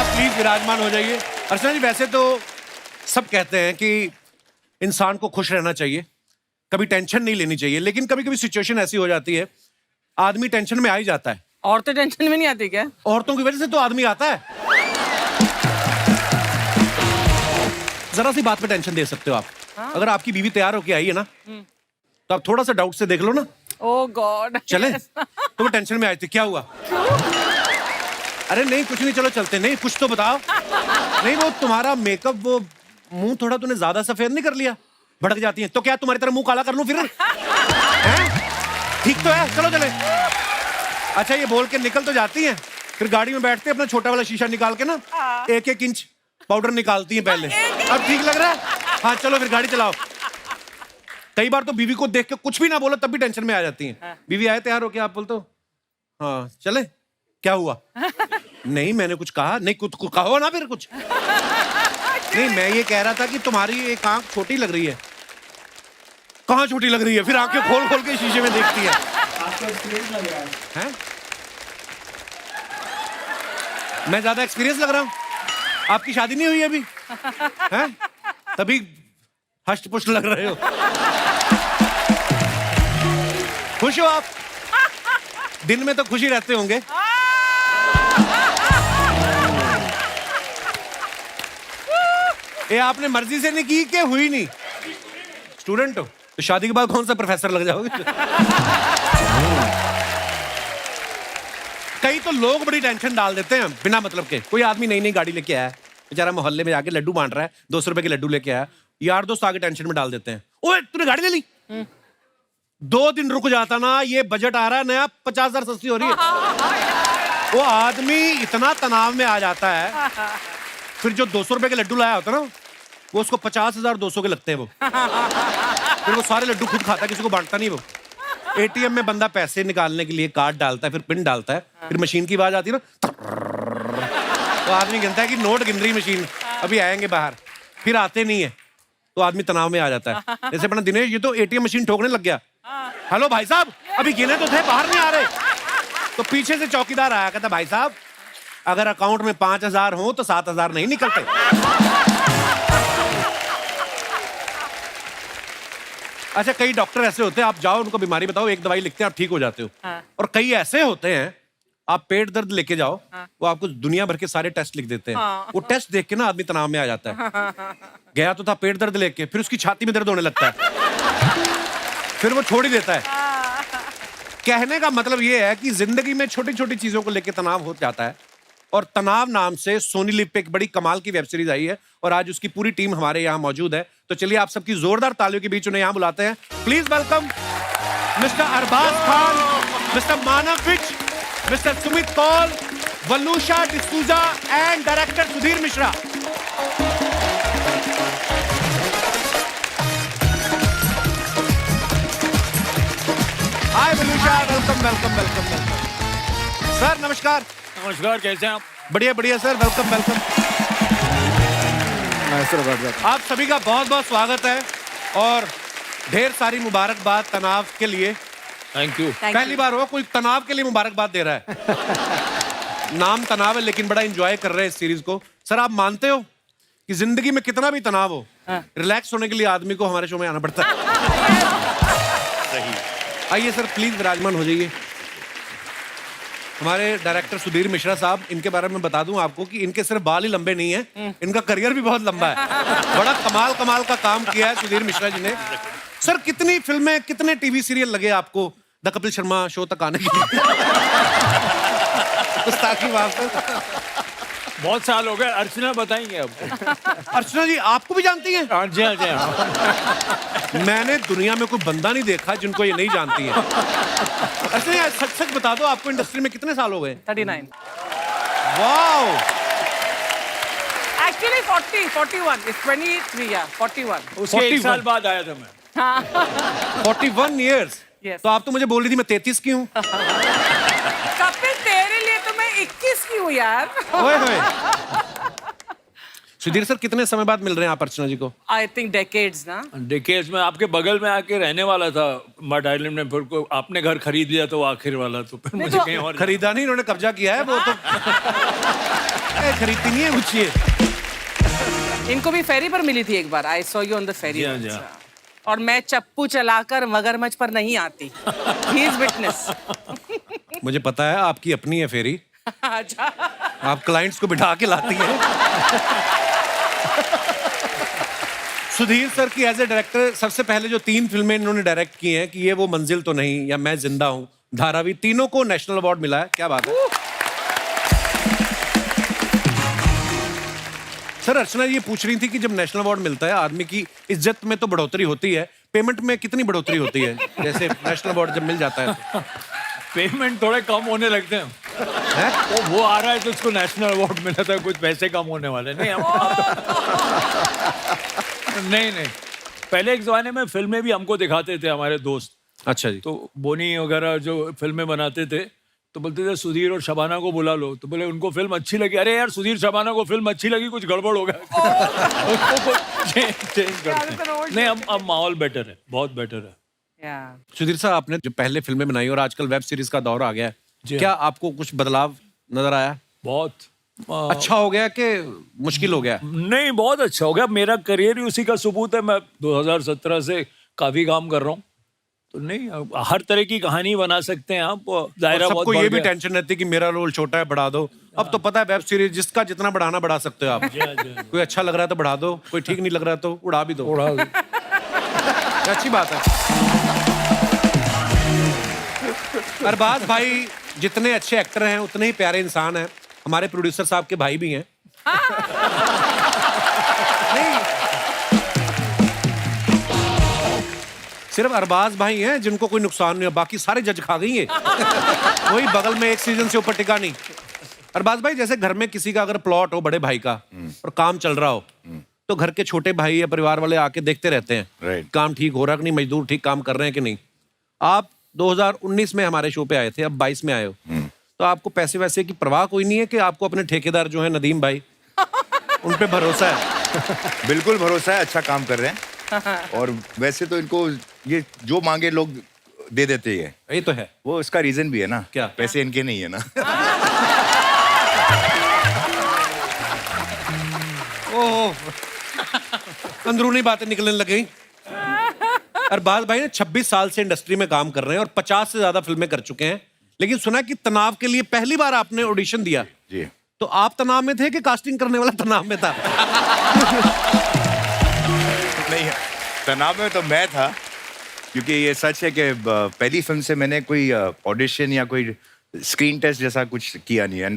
आप प्लीज विराजमान हो जाइए। अर्चना जी, वैसे तो सब कहते हैं कि इंसान को खुश रहना चाहिए, कभी टेंशन नहीं लेनी चाहिए, लेकिन कभी कभी सिचुएशन ऐसी हो जाती है आदमी टेंशन में आ ही जाता है। औरतें टेंशन में नहीं आती क्या? औरतों की वजह से तो आदमी आता है। जरा सी बात पे टेंशन दे सकते हो आप। अगर आपकी बीवी तैयार होके आई है ना, तो आप थोड़ा सा डाउट से देख लो ना। ओह गॉड। चले? तो वो टेंशन में आई थी, क्या हुआ? अरे नहीं कुछ नहीं, चलो चलते। नहीं कुछ तो बताओ। नहीं वो तुम्हारा मेकअप, वो मुंह थोड़ा तूने ज्यादा सफेद नहीं कर लिया? भड़क जाती है तो क्या तुम्हारी तरह मुंह काला कर लूं फिर? हैं? ठीक तो है, चलो चले। अच्छा ये बोल के निकल तो जाती हैं, फिर गाड़ी में बैठते अपना छोटा वाला शीशा निकाल के ना 1-1 इंच पाउडर निकालती हैं पहले। अब ठीक लग रहा है? हाँ चलो फिर गाड़ी चलाओ। कई बार तो बीवी को देख के कुछ भी ना बोलो तब भी टेंशन में आ जाती हैं। बीवी आए तैयार हो क्या, आप बोलते हो हाँ चले, क्या हुआ? नहीं मैंने कुछ कहा नहीं, कुछ कहो ना फिर कुछ। नहीं मैं ये कह रहा था कि तुम्हारी एक आंख छोटी लग रही है। कहाँ छोटी लग रही है? फिर आंखें खोल खोल के शीशे में देखती है। आपको एक्सपीरियंस लग रहा है। हैं? मैं ज्यादा एक्सपीरियंस लग रहा हूँ? आपकी शादी नहीं हुई अभी? हैं? तभी हष्ट पुष्ट लग रहे हो। खुश हो आप? दिन में तो खुशी रहते होंगे। ये आपने मर्जी से नहीं की कि हुई नहीं? स्टूडेंट हो तो शादी के बाद कौन सा प्रोफेसर लग जाओगे? कई तो लोग बड़ी टेंशन डाल देते हैं बिना मतलब के। कोई आदमी नई नई गाड़ी लेके आया, बेचारा मोहल्ले में जाके लड्डू बांट रहा है, 200 रुपए के लड्डू लेके आया, यार दोस्त आगे टेंशन में डाल देते हैं। ओए तूने गाड़ी ले ली? 2 दिन रुक जाता ना, ये बजट आ रहा है नया, 50,000 सस्ती हो रही है। वो आदमी इतना तनाव में आ जाता है, फिर जो 200 रुपए के लड्डू लाया होता ना, वो उसको 50,200 के लगते हैं वो। फिर वो सारे लड्डू खुद खाता है, किसी को बांटता नहीं वो। एटीएम में बंदा पैसे निकालने के लिए कार्ड डालता है, फिर पिन डालता है, फिर मशीन की आवाज आती है ना, तो आदमी गिनता है कि नोट गिन रही मशीन, अभी आएंगे बाहर, फिर आते नहीं है, तो आदमी तनाव में आ जाता है। जैसे अपना दिनेश, ये तो एटीएम मशीन ठोकने लग गया। हेलो भाई साहब, अभी गिने तो थे, बाहर नहीं आ रहे। तो पीछे से चौकीदार आया, कहता भाई साहब अगर अकाउंट में 5,000 हो तो 7,000 नहीं निकलते। अच्छा कई डॉक्टर ऐसे होते हैं, आप जाओ उनको बीमारी बताओ, एक दवाई लिखते हैं, आप ठीक हो जाते हो। और कई ऐसे होते हैं, आप पेट दर्द लेके जाओ, वो आपको दुनिया भर के सारे टेस्ट लिख देते हैं। वो टेस्ट देख के ना आदमी तनाव में आ जाता है। गया तो था पेट दर्द लेके, फिर उसकी छाती में दर्द होने लगता है, फिर वो छोड़ ही देता है। कहने का मतलब ये है कि जिंदगी में छोटी छोटी चीजों को लेके तनाव हो जाता है। और तनाव नाम से सोनी लिव पे एक बड़ी कमाल की वेब सीरीज आई है, और आज उसकी पूरी टीम हमारे यहाँ मौजूद है। तो चलिए आप सबकी जोरदार तालियों के बीच उन्हें यहाँ बुलाते हैं। Please welcome mister Arbaaz Khan, mister Manav Vij, mister Sumit Kaul, Waluscha D'Souza and director Sudhir Mishra. Hi Waluscha, welcome welcome welcome welcome. Sir नमस्कार। नमस्कार, कैसे हैं आप? बढ़िया बढ़िया सर, वेलकम वेलकम। आप सभी का बहुत बहुत स्वागत है और ढेर सारी मुबारकबाद तनाव के लिए। Thank you. पहली बार हो कोई तनाव के लिए मुबारकबाद दे रहा है। नाम तनाव है लेकिन बड़ा एंजॉय कर रहे हैं इस सीरीज को। सर आप मानते हो कि जिंदगी में कितना भी तनाव हो, रिलैक्स होने के लिए आदमी को हमारे शो में आना पड़ता है? सही। आइए सर प्लीज विराजमान हो जाइए। हमारे डायरेक्टर सुधीर मिश्रा साहब, इनके बारे में बता दूं आपको कि इनके सिर्फ बाल ही लंबे नहीं है, इनका करियर भी बहुत लंबा है। बड़ा कमाल कमाल का काम किया है सुधीर मिश्रा जी ने। सर कितनी फिल्में, कितने टीवी सीरियल लगे आपको द कपिल शर्मा शो तक आने के लिए? गुस्ताखी माफ कर। बहुत साल हो गए। अर्चना बताएंगे अब। अर्चना जी आपको भी जानती हैं? हाँ जी, हाँ जी, हाँ। मैंने दुनिया में कोई बंदा नहीं देखा जिनको ये नहीं जानती है। अर्चना यार सच सच बता दो, आपको इंडस्ट्री में कितने साल हो गए? 39। वाओ। Actually 40, 41. It's 23, yeah, 41. उसके 1 साल बाद आया था मैं। 41 years। Yes. तो आप तो मुझे बोल रही थी मैं 33 की हूँ। कपिल तेरे लिए तो मैं 21 की हूँ यार। ओए होए। सुधीर सर कितने समय बाद मिल रहे हैं आप अर्चना जी को? I think decades ना। डिकेड्स में आपके बगल में आके रहने वाला था मड आइलैंड में, फिर को आपने घर खरीद लिया तो वो आखिर वाला, तो फिर मुझे कहीं और खरीदा नहीं, इन्होंने कब्जा किया है वो तो। खरीदती नहीं है कुछ ये। इनको भी फेरी पर मिली थी एक बार, I saw you on the ferry. जी हाँ, जी हाँ। और मैं चप्पू चलाकर मगरमच्छ पर नहीं आती। He is witness. मुझे पता है आपकी अपनी है फेरी, अच्छा। आप क्लाइंट्स को बिठा के लाती हैं। सुधीर सर की एज ए डायरेक्टर सबसे पहले जो 3 फिल्में इन्होंने डायरेक्ट की हैं कि ये वो मंजिल तो नहीं, या मैं जिंदा हूं, धारावी, तीनों को नेशनल अवार्ड मिला है। क्या बात है सर। अर्चना ये पूछ रही थी कि जब नेशनल अवार्ड मिलता है आदमी की इज्जत में तो बढ़ोतरी होती है, पेमेंट में कितनी बढ़ोतरी होती है जैसे नेशनल अवार्ड जब मिल जाता है तो? पेमेंट थोड़े कम होने लगते हैं। वो आ रहा है तो उसको नेशनल अवार्ड मिला था, कुछ पैसे कम होने वाले नहीं नहीं। पहले एक जमाने में फिल्में भी हमको दिखाते थे हमारे दोस्त। अच्छा जी। तो बोनी वगैरह जो फिल्में बनाते थे तो बोलते थे सुधीर और शबाना को बुला लो, तो बोले उनको फिल्म अच्छी लगी। अरे यार सुधीर शबाना को फिल्म अच्छी लगी, कुछ गड़बड़ हो गया। उसको चेंज करते हैं। नहीं, अब माहौल बेटर है, बहुत बेटर है। सुधीर साहब, आपने जो पहले फिल्में बनाई और आजकल वेब सीरीज का दौर आ गया है, क्या आपको कुछ बदलाव नजर आया? बहुत अच्छा हो गया कि मुश्किल हो गया? नहीं, बहुत अच्छा हो गया। मेरा करियर ही उसी का सबूत है। मैं 2017 से काफी काम कर रहा हूँ, तो नहीं, हर तरह की कहानी बना सकते हैं आप। दायरा बहुत सबको बढ़ ये भी गया। टेंशन रहती है कि मेरा रोल छोटा है, बढ़ा दो। अब तो पता है वेब सीरीज जिसका जितना बढ़ाना बढ़ा सकते हो आप। कोई अच्छा लग रहा है तो बढ़ा दो, कोई ठीक नहीं लग रहा है तो उड़ा भी दो। अच्छी बात है। अरबाज भाई जितने अच्छे एक्टर हैं उतने ही प्यारे इंसान हैं। हमारे प्रोड्यूसर साहब के भाई भी हैं। नहीं, सिर्फ अरबाज भाई हैं जिनको कोई नुकसान नहीं हो, बाकी सारे जज खा गई है। वही बगल में एक सीजन से ऊपर टिका नहीं। अरबाज भाई, जैसे घर में किसी का अगर प्लॉट हो बड़े भाई का और काम चल रहा हो, तो घर के छोटे भाई या परिवार वाले आके देखते रहते हैं काम ठीक हो रहा कि नहीं, मजदूर ठीक काम कर रहे हैं कि नहीं। आप 2019 में हमारे शो पे आए थे, अब 22 में आए हो, तो आपको पैसे वैसे की परवाह कोई नहीं है कि आपको अपने ठेकेदार जो है नदीम भाई, उन पे भरोसा है? बिल्कुल भरोसा है, अच्छा काम कर रहे हैं। और वैसे तो इनको ये जो मांगे लोग दे देते हैं। ये तो है। वो इसका रीजन भी है ना, क्या? पैसे इनके नहीं है ना। ओह, अंदरूनी बातें निकलने लग गई। अरबाज भाई ने 26 साल से इंडस्ट्री में काम कर रहे हैं और 50 से ज्यादा फिल्में कर चुके हैं, लेकिन सुना कि तनाव के लिए पहली बार आपने ऑडिशन दिया। जी। तो आप तनाव में थे कि कास्टिंग करने वाला तनाव में था? नहीं, तनाव में तो मैं था, क्योंकि ये सच है कि पहली फिल्म से मैंने कोई ऑडिशन या कोई स्क्रीन टेस्ट जैसा कुछ किया नहीं है।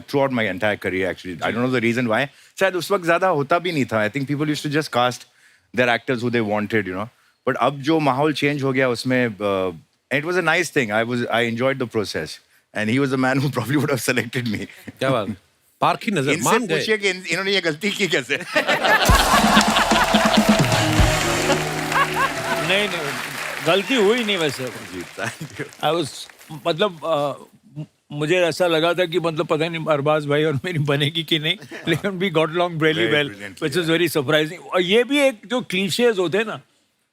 Throughout my entire career actually, I don't know the reason why. शायद उस वक्त ज्यादा होता भी नहीं था। I think people used to just cast their actors who they wanted, you know. But अब जो माहौल चेंज हो गया उसमें, it was a nice thing. I enjoyed the process and he was the man who probably would have selected me. क्या बात है, पारखी नजर, इनसे मान गए। पूछिए कि इन्होंने ये गलती की कैसे। नहीं, गलती हुई नहीं वैसे। आई वाज, मतलब मुझे ऐसा लगा था कि मतलब पता नहीं अरबाज भाई और मेरी बनेगी कि नहीं, लेकिन we got along really well, which is very surprising. और ये भी एक जो क्लीशेज होते हैं ना,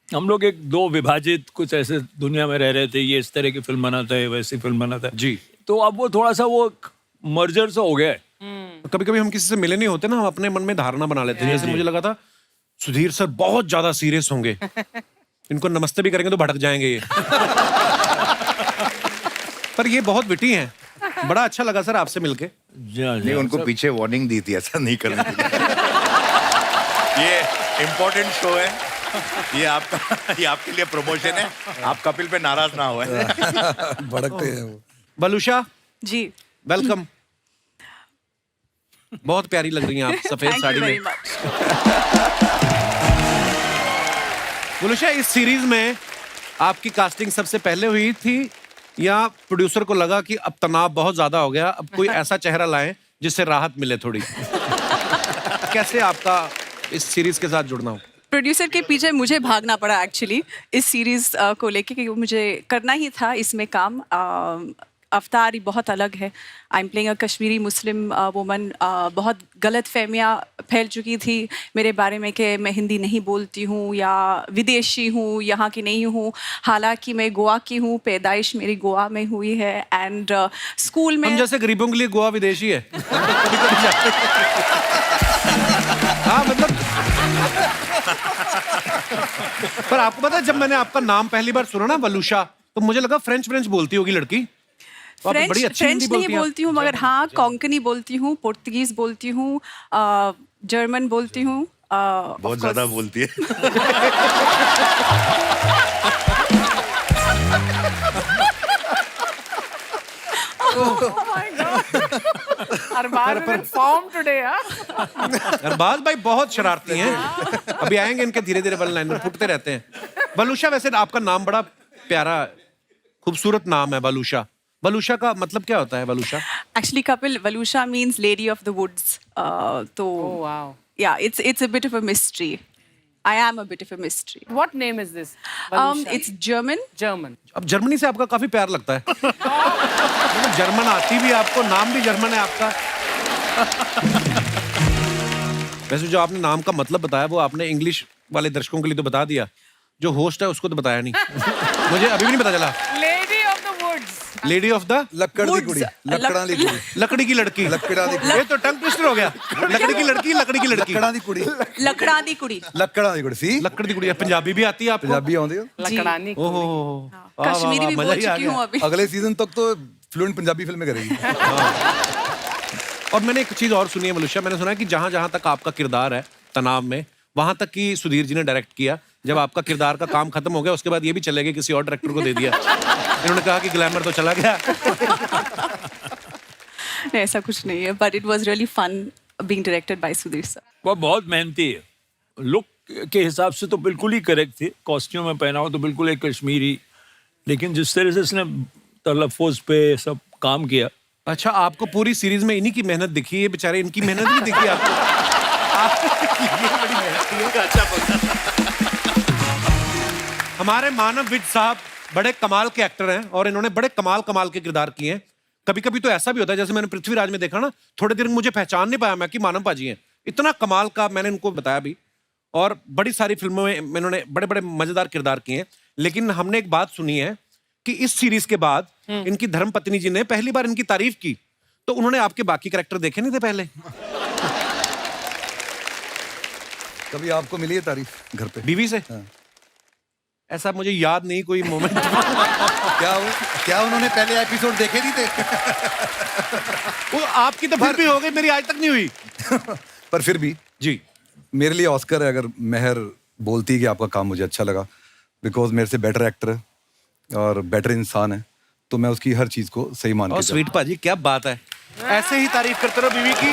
हम लोग एक दो विभाजित कुछ ऐसे दुनिया में रह रहे थे, ये इस तरह की फिल्म बनाता है, वैसी फिल्म बनाता है जी। तो अब वो थोड़ा सा वो मर्जर सा हो गया है। कभी कभी हम किसी से मिले नहीं होते ना, हम अपने मन में धारणा बना लेते हैं। जैसे मुझे लगा था सुधीर सर बहुत ज्यादा सीरियस होंगे, इनको नमस्ते भी करेंगे तो भटक जाएंगे ये। पर ये बहुत विटी हैं। बड़ा अच्छा लगा सर आपसे मिलके। नहीं, उनको पीछे वार्निंग दी थी ऐसा नहीं करना। ये इम्पोर्टेंट शो है, ये आपके लिए प्रमोशन है। आप कपिल पे नाराज ना हो। भड़कते हैं वो। बलूशा जी, वेलकम। बहुत प्यारी लग रही हैं आप सफेद साड़ी में। बलूशा, इस सीरीज में आपकी कास्टिंग सबसे पहले हुई थी या प्रोड्यूसर को लगा कि अब तनाव बहुत ज्यादा हो गया, अब कोई ऐसा चेहरा लाएं जिससे राहत मिले थोड़ी? कैसे आपका इस सीरीज के साथ जुड़ना हो? प्रोड्यूसर के पीछे मुझे भागना पड़ा एक्चुअली इस सीरीज को लेके, क्योंकि मुझे करना ही था इसमें काम। अवतार ही बहुत अलग है. I am playing a Kashmiri Muslim woman. बहुत गलत फहमियाँ फैल चुकी थी मेरे बारे में कि मैं हिंदी नहीं बोलती हूँ या विदेशी हूँ, यहाँ की नहीं हूँ. हालांकि मैं गोवा की हूँ, पैदाइश मेरी गोवा में हुई है. एंड स्कूल में हम जैसे गरीबों के लिए गोवा विदेशी है. कभी-कभी जाते हैं. हाँ मतलब पर आपको पता है जब मैंने आपका नाम पहली बार सुना ना वलूशा, तो मुझे लगा फ्रेंच बोलती होगी लड़की. तो आप बड़ी अच्छी फ्रेंच हिंदी नहीं हैं. बोलती हूँ, मगर हाँ कोंकणी बोलती हूँ, पुर्तगीज बोलती हूँ, जर्मन बोलती हूँ. बहुत ज्यादा बोलती है. Arbaaz form today. अरबाज भाई बहुत शरारती हैं. अभी आएंगे इनके धीरे-धीरे वन लाइन में फुटते रहते हैं. वलूशा, वैसे आपका नाम बड़ा प्यारा खूबसूरत नाम है वलूशा. वलूशा का मतलब क्या होता है वलूशा? Actually, Kapil, Valusha means lady of the woods. So, Oh wow. yeah, it's a bit of a mystery. I am a bit of a mystery. What name is this? It's German. German. अब Germany से आपका काफी प्यार लगता है. मतलब German आती भी आपको, नाम भी जर्मन है आपका. वैसे जो आपने नाम का मतलब बताया वो आपने इंग्लिश वाले दर्शकों के लिए तो बता दिया, जो होस्ट है उसको तो बताया नहीं. मुझे अभी भी नहीं पता चला. Lady of the woods. Lady of the ਲੱਕੜ ਦੀ Woods. ਕੁੜੀ ਲੱਕੜਾਂ ਦੀ ਕੁੜੀ लकड़ी की लड़की. ਲੱਕੜਾਂ ਦੀ ये तो टंग ट्विस्टर हो गया. लकड़ी की लड़की, लकड़ी की लड़की. ਲੱਕੜਾਂ ਦੀ ਕੁੜੀ लकड़ा दी कुड़ी. ਲੱਕੜਾਂ ਦੀ ਕੁੜੀ ਸੀ लकड़ी की कुड़ी. पंजाबी भी आती है आपको? ਪੰਜਾਬੀ ਆਉਂਦੀ ਹੋ लकड़ानी. ओहो. कश्मीरी भी बोल चुकी हूँ अभी. अगले सीजन तक तो फ्लुएंट पंजाबी फिल्में करेगी. और मैंने एक चीज और सुनी है वलूशा, मैंने सुना है कि जहां जहां तक आपका किरदार है तनाव में, वहां तक की सुधीर जी ने डायरेक्ट किया. जब आपका किरदार का काम खत्म हो गया उसके बाद ये भी चले गए, किसी और डायरेक्टर को दे दिया. इन्होंने कहा कि ग्लैमर तो चला गया. नहीं, ऐसा कुछ नहीं है. But it was really fun being directed by Sudhir sir. वो बहुत मेहनती है. लुक के हिसाब से तो बिल्कुल ही करेक्ट थे. कॉस्ट्यूम में पहना हो तो बिल्कुल एक कश्मीरी, लेकिन जिस तरह से इसने तलफ़ुज़ पे सब काम किया. अच्छा, आपको पूरी सीरीज में इन्हीं की मेहनत दिखी है. बेचारे इनकी मेहनत भी दिखी आपको. ये बड़ी मेहनत है. हमारे मानव विज साहब बड़े कमाल के एक्टर हैं और इन्होंने बड़े कमाल के किरदार किए हैं. कभी कभी तो ऐसा भी होता है, जैसे मैंने पृथ्वीराज में देखा ना, थोड़े देर मुझे पहचान नहीं पाया मैं कि मानव पाजी हैं. इतना कमाल का मैंने इनको बताया भी. और बड़ी सारी फिल्मों में इन्होंने बड़े बड़े मजेदार किरदार किए हैं. लेकिन हमने एक बात सुनी है कि इस सीरीज के बाद इनकी धर्मपत्नी जी ने पहली बार इनकी तारीफ की, तो उन्होंने आपके बाकी कैरेक्टर देखे नहीं थे पहले. कभी आपको मिली है तारीफ घर पे बीवी से? हाँ. ऐसा मुझे याद नहीं कोई मोमेंट. क्या उन्होंने पहले एपिसोड देखे नहीं थे? वो आपकी तो फिर भी हो गई, मेरी आज तक नहीं हुई. पर फिर भी जी. मेरे लिए ऑस्कर है अगर मेहर बोलती कि आपका काम मुझे अच्छा लगा, बिकॉज मेरे से बेटर एक्टर है और बेटर इंसान है, तो मैं उसकी हर चीज को सही मान और के स्वीट पाजी क्या बात है. ऐसे ही तारीफ करते रहो बीवी की.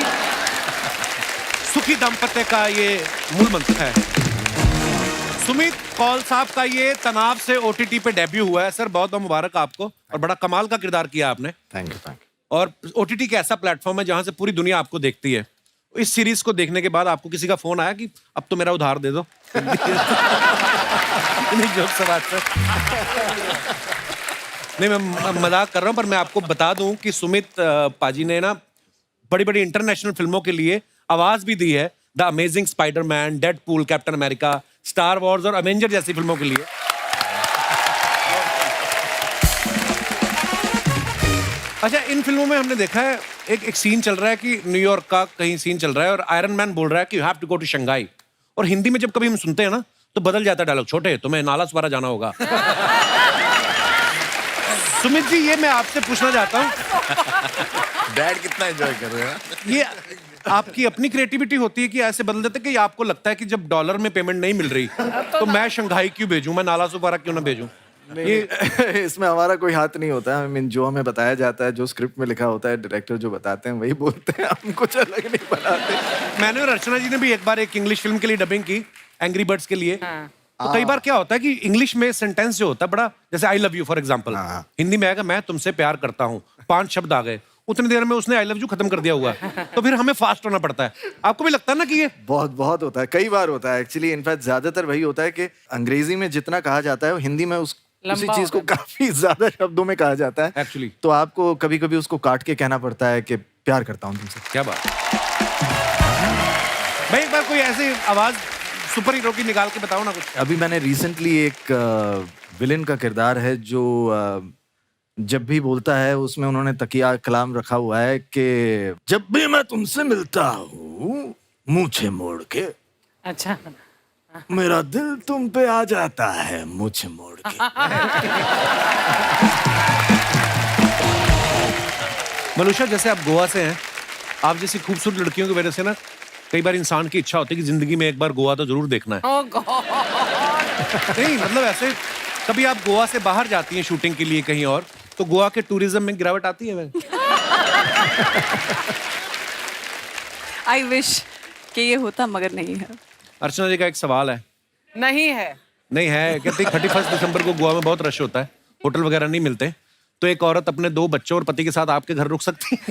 सुखी दाम्पत्य का ये मूल मंत्र है. सुमित कौल साहब का ये तनाव से ओटीटी पे डेब्यू हुआ है. सर बहुत बहुत मुबारक आपको, और बड़ा कमाल का किरदार किया आपने. Thank you. और ओटीटी का ऐसा प्लेटफॉर्म है जहां से पूरी दुनिया आपको देखती है. इस सीरीज को देखने के बाद आपको किसी का फोन आया कि अब तो मेरा उधार दे दो? नहीं, जोक से बात सर. नहीं, मैं मजाक कर रहा हूं, पर मैं आपको बता दूं कि सुमित पाजी ने ना बड़ी बड़ी इंटरनेशनल फिल्मों के लिए आवाज भी दी है. The amazing Spiderman, Deadpool, captain America, star Wars और अवेंजर जैसी फिल्मों के लिए. अच्छा, इन फिल्मों में हमने देखा है एक सीन चल रहा है कि न्यूयॉर्क का कहीं सीन चल रहा है और आयरन मैन बोल रहा है कि you have to go to Shanghai. और हिंदी में जब कभी हम सुनते हैं ना तो बदल जाता है डायलॉग. छोटे तुम्हें नालासवारा जाना होगा. सुमित जी, ये मैं आपसे पूछना चाहता हूँ, डैड कितना एंजॉय कर रहे हैं. ये आपकी अपनी क्रिएटिविटी होती है कि ऐसे बदल देते कि आपको लगता है कि जब डॉलर में पेमेंट नहीं मिल रही तो मैं शंघाई क्यों भेजूं, मैं नालासवारा क्यों ना भेजूं? नहीं, इसमें हमारा कोई हाथ नहीं होता है. I mean, जो हमें बताया जाता है, जो स्क्रिप्ट में लिखा होता है, डायरेक्टर जो बताते हैं वही बोलते हैं. हम कुछ अलग नहीं बनाते. मैंने और अर्चना जी ने भी एक बार एक इंग्लिश फिल्म के लिए डबिंग की, एंग्री बर्ड्स के लिए. तो कई बार क्या होता है कि इंग्लिश में सेंटेंस जो होता है बड़ा, जैसे I love you for example, Hindi में आएगा मैं तुमसे प्यार करता हूँ, 5 शब्द आ गए, उतनी देर में उसने आई लव यू खत्म कर दिया हुआ. तो फिर हमें फास्ट होना पड़ता है. आपको भी लगता है ना कि ये बहुत होता है, कई बार होता है. एक्चुअली इनफैक्ट ज्यादातर वही होता है कि अंग्रेजी में जितना कहा जाता है हिंदी में उसी लंबा चीज को होगा। काफी ज्यादा शब्दों में कहा जाता है Actually. तो आपको कभी कभी उसको काट के कहना पड़ता है कि प्यार करता हूँ तुमसे। क्या बात। भाई एक बार कोई ऐसी आवाज सुपर हीरो की निकाल के बताओ ना कुछ। अभी मैंने रिसेंटली एक विलेन का किरदार है जो जब भी बोलता है उसमें उन्होंने तकिया कलाम रखा हुआ है कि जब भी मैं तुमसे मिलता हूँ मूछे मोड़ के अच्छा मेरा दिल तुम पे आ जाता है मूछे मोड़ के। मनुष्य जैसे आप गोवा से हैं, आप जैसी खूबसूरत लड़कियों की वजह से ना कई बार इंसान की इच्छा होती है कि जिंदगी में एक बार गोवा तो जरूर देखना है। ओह गॉड नहीं मतलब ऐसे कभी आप गोवा से बाहर जाती हैं शूटिंग के लिए कहीं और, तो गोवा के टूरिज्म में गिरावट आती है? आई विश कि ये होता, मगर नहीं है। अर्चना जी का एक सवाल है। नहीं है। नहीं है, कहती 31 दिसंबर को गोवा में बहुत रश होता है, होटल वगैरह नहीं मिलते, तो एक औरत अपने 2 बच्चों और पति के साथ आपके घर रुक सकती है?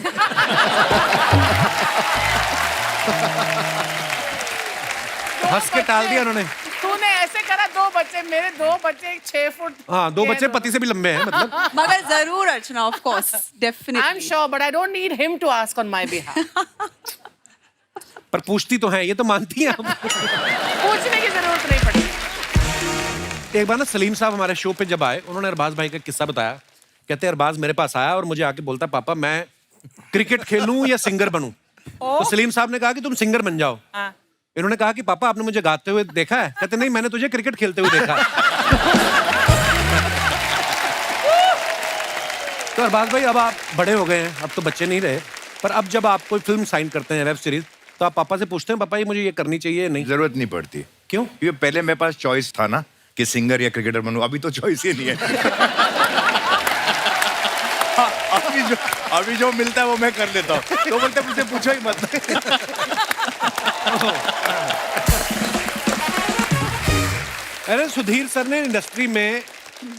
हंस के टाल दिया उन्होंने। तूने ऐसे करा, 2 बच्चे, मेरे 2 बच्चे 6 फुट। हाँ 2 बच्चे पति से भी लंबे हैं मतलब। मगर जरूर Archana, of course, I am definitely. Sure but I don't need him to ask on my behalf. पर पूछती तो हैं, ये तो मानती हैं आप। पूछने की जरूरत नहीं पड़ी। एक बार ना सलीम साहब हमारे शो पे जब आए, उन्होंने अरबाज भाई का किस्सा बताया। कहते अरबाज मेरे पास आया और मुझे आके बोलता पापा मैं क्रिकेट खेलूं या सिंगर बनूं। तो सलीम साहब ने कहा कि तुम सिंगर बन जाओ। हाँ। इन्होंने कहा कि पापा आपने मुझे गाते हुए देखा है? कहते नहीं, मैंने तुझे क्रिकेट खेलते हुए देखा है। तो अरबाज भाई अब आप बड़े हो गए हैं, अब तो बच्चे नहीं रहे, पर अब जब आप कोई फिल्म साइन करते हैं, वेब सीरीज, तो आप पापा से पूछते हैं पापा ये मुझे ये करनी चाहिए या नहीं? जरूरत नहीं पड़ती। क्यों? क्योंकि पहले मेरे पास चॉइस था ना कि सिंगर या क्रिकेटर बनूं, अभी तो चॉइस ही नहीं है। अभी जो मिलता है वो मैं कर लेता हूँ। तो बोलते मुझे पूछो ही मत। अरे सुधीर सर ने इंडस्ट्री में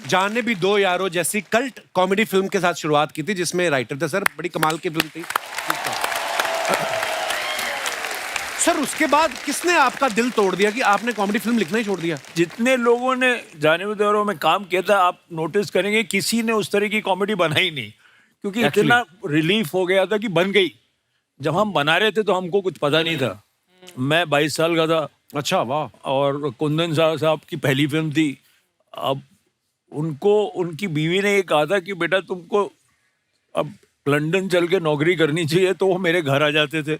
जाने भी दो यारो जैसी कल्ट कॉमेडी फिल्म के साथ शुरुआत की थी, जिसमें राइटर थे सर, बड़ी कमाल की फिल्म थी सर। उसके बाद किसने आपका दिल तोड़ दिया कि आपने कॉमेडी फिल्म लिखना ही छोड़ दिया? जितने लोगों ने जाने भी दौरों में काम किया था, आप नोटिस करेंगे किसी ने उस तरह की कॉमेडी बनाई नहीं, क्योंकि इतना रिलीफ हो गया था कि बन गई। जब हम बना रहे थे तो हमको कुछ पता नहीं था। मैं 22 साल का था। अच्छा वाह। और कुंदन साहब की पहली फिल्म थी। अब उनको उनकी बीवी ने ये कहा था कि बेटा तुमको अब लंदन चल के नौकरी करनी चाहिए, तो वो मेरे घर आ जाते थे।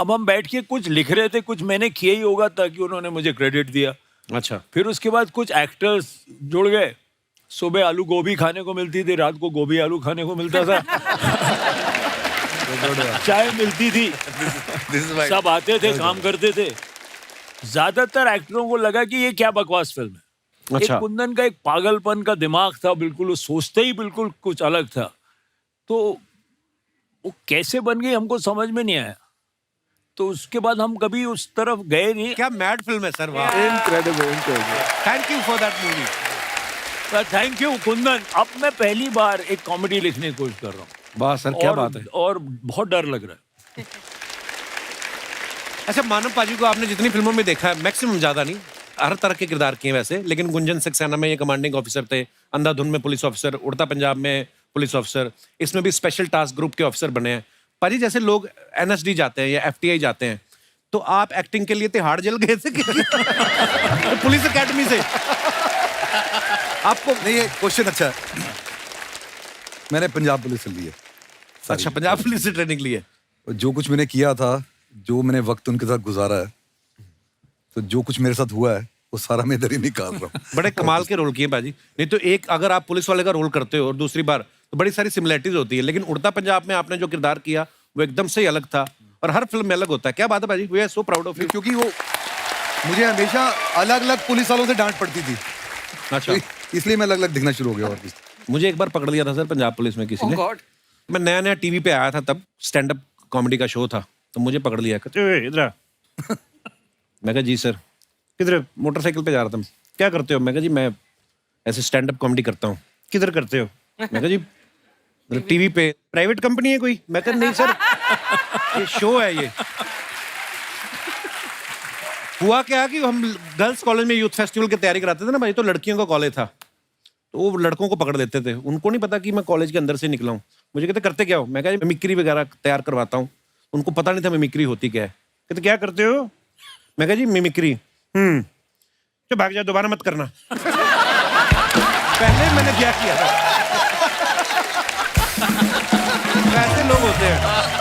अब हम बैठ के कुछ लिख रहे थे, कुछ मैंने किया ही होगा ताकि उन्होंने मुझे क्रेडिट दिया। अच्छा। फिर उसके बाद कुछ एक्टर्स जुड़ गए। सुबह आलू गोभी खाने को मिलती थी, रात को गोभी आलू खाने को मिलता था। चाय मिलती थी, सब आते थे, काम करते थे। ज्यादातर एक्टरों को लगा कि ये क्या बकवास फिल्म है। अच्छा। एक कुंदन का एक पागलपन का दिमाग था, बिल्कुल वो सोचते ही बिल्कुल कुछ अलग था। तो वो कैसे बन गई हमको समझ में नहीं आया। तो उसके बाद हम कभी उस तरफ गए नहीं। क्या मैड फिल्म है सर, वाह। Incredible, incredible. Thank you for that movie. Thank you Kundan. अब मैं पहली बार एक कॉमेडी लिखने की कोशिश कर रहा हूँ। वाह सर, क्या बात है। और बहुत डर लग रहा है। अच्छा, मानव पाजी को आपने जितनी फिल्मों में देखा है, मैक्सिमम ज्यादा नहीं, हर तरह के किरदार किए वैसे, लेकिन गुंजन सक्सेना में ये कमांडिंग ऑफिसर थे, अंधाधुन में पुलिस ऑफिसर, उड़ता पंजाब में पुलिस ऑफिसर, इसमें भी स्पेशल टास्क ग्रुप के ऑफिसर बने हैं। पाजी जैसे लोग एनएसडी जाते हैं या एफटीआई जाते हैं, तो आप एक्टिंग के लिए तिहाड़ जेल गए थे तो पुलिस एकेडमी से आपको? नहीं, ये क्वेश्चन अच्छा है। मैंने पंजाब पुलिस से ली है। अच्छा, पंजाब पुलिस से ट्रेनिंग ली है। जो कुछ मैंने किया था, जो मैंने वक्त उनके साथ गुजारा है, तो जो कुछ मेरे साथ हुआ है वो सारा मैं इधर ही निकाल रहा हूँ। बड़े कमाल के रोल किए बाजी। नहीं तो एक अगर आप पुलिस वाले का रोल करते हो और दूसरी बार, तो बड़ी सारी सिमिलरिटीज होती है, लेकिन उड़ता पंजाब में आपने जो किरदार किया वो एकदम से ही अलग था, और हर फिल्म में अलग होता है। क्या बात है बाजी, we are so proud of you. क्योंकि वो मुझे हमेशा अलग अलग पुलिस वालों से डांट पड़ती थी, अच्छा, तो इसलिए मैं अलग अलग दिखना शुरू हो गया। और कुछ मुझे एक बार पकड़ लिया था सर पंजाब पुलिस में किसी ने। गॉड। मैं नया नया टीवी पे आया था, तब स्टैंड अप कॉमेडी का शो था, तो मुझे पकड़ लिया, कहते "ओए, इधर आ।" मैं कहा जी सर। किधर? मोटरसाइकिल पे जा रहा था। क्या करते हो? मैं कहा जी मैं ऐसे स्टैंड अप कॉमेडी करता हूँ। किधर करते हो? मैं कहा जी टीवी पे। प्राइवेट कंपनी है कोई? मैं कहा नहीं सर, ये शो है ये। हुआ क्या कि हम गर्ल्स कॉलेज में यूथ फेस्टिवल की तैयारी कराते थे ना भाई, तो लड़कियों का कॉलेज था, तो वो लड़कों को पकड़ लेते थे, उनको नहीं पता कि मैं कॉलेज के अंदर से निकला हूँ। मुझे कहते करते क्या हो, मैं कहा मिमिक्री वगैरह तैयार करवाता हूँ। उनको पता नहीं था मिमिक्री होती क्या है। कहते क्या करते हो, मैं कहा जी मिमिक्री। तो भाग जाओ, दोबारा मत करना। पहले मैंने क्या किया था। ऐसे लोग होते हैं।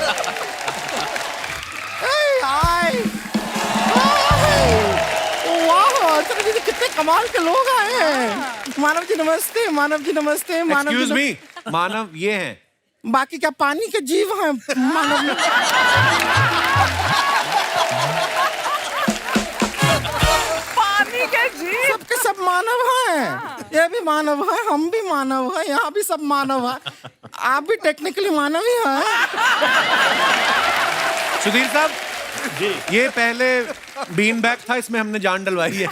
कितने कमाल के लोग आए हैं। मानव जी नमस्ते, मानव जी नमस्ते। एक्सक्यूज मी, मानव ये हैं। बाकी क्या पानी के जीव हैं मानव? पानी के जीव सबके सब मानव हैं। ये भी मानव है, हम भी मानव है, यहाँ भी सब मानव है। आप भी टेक्निकली मानव ही हैं। सुधीर साहब जी, ये पहले बीन बैग था, इसमें हमने जान डलवाई है।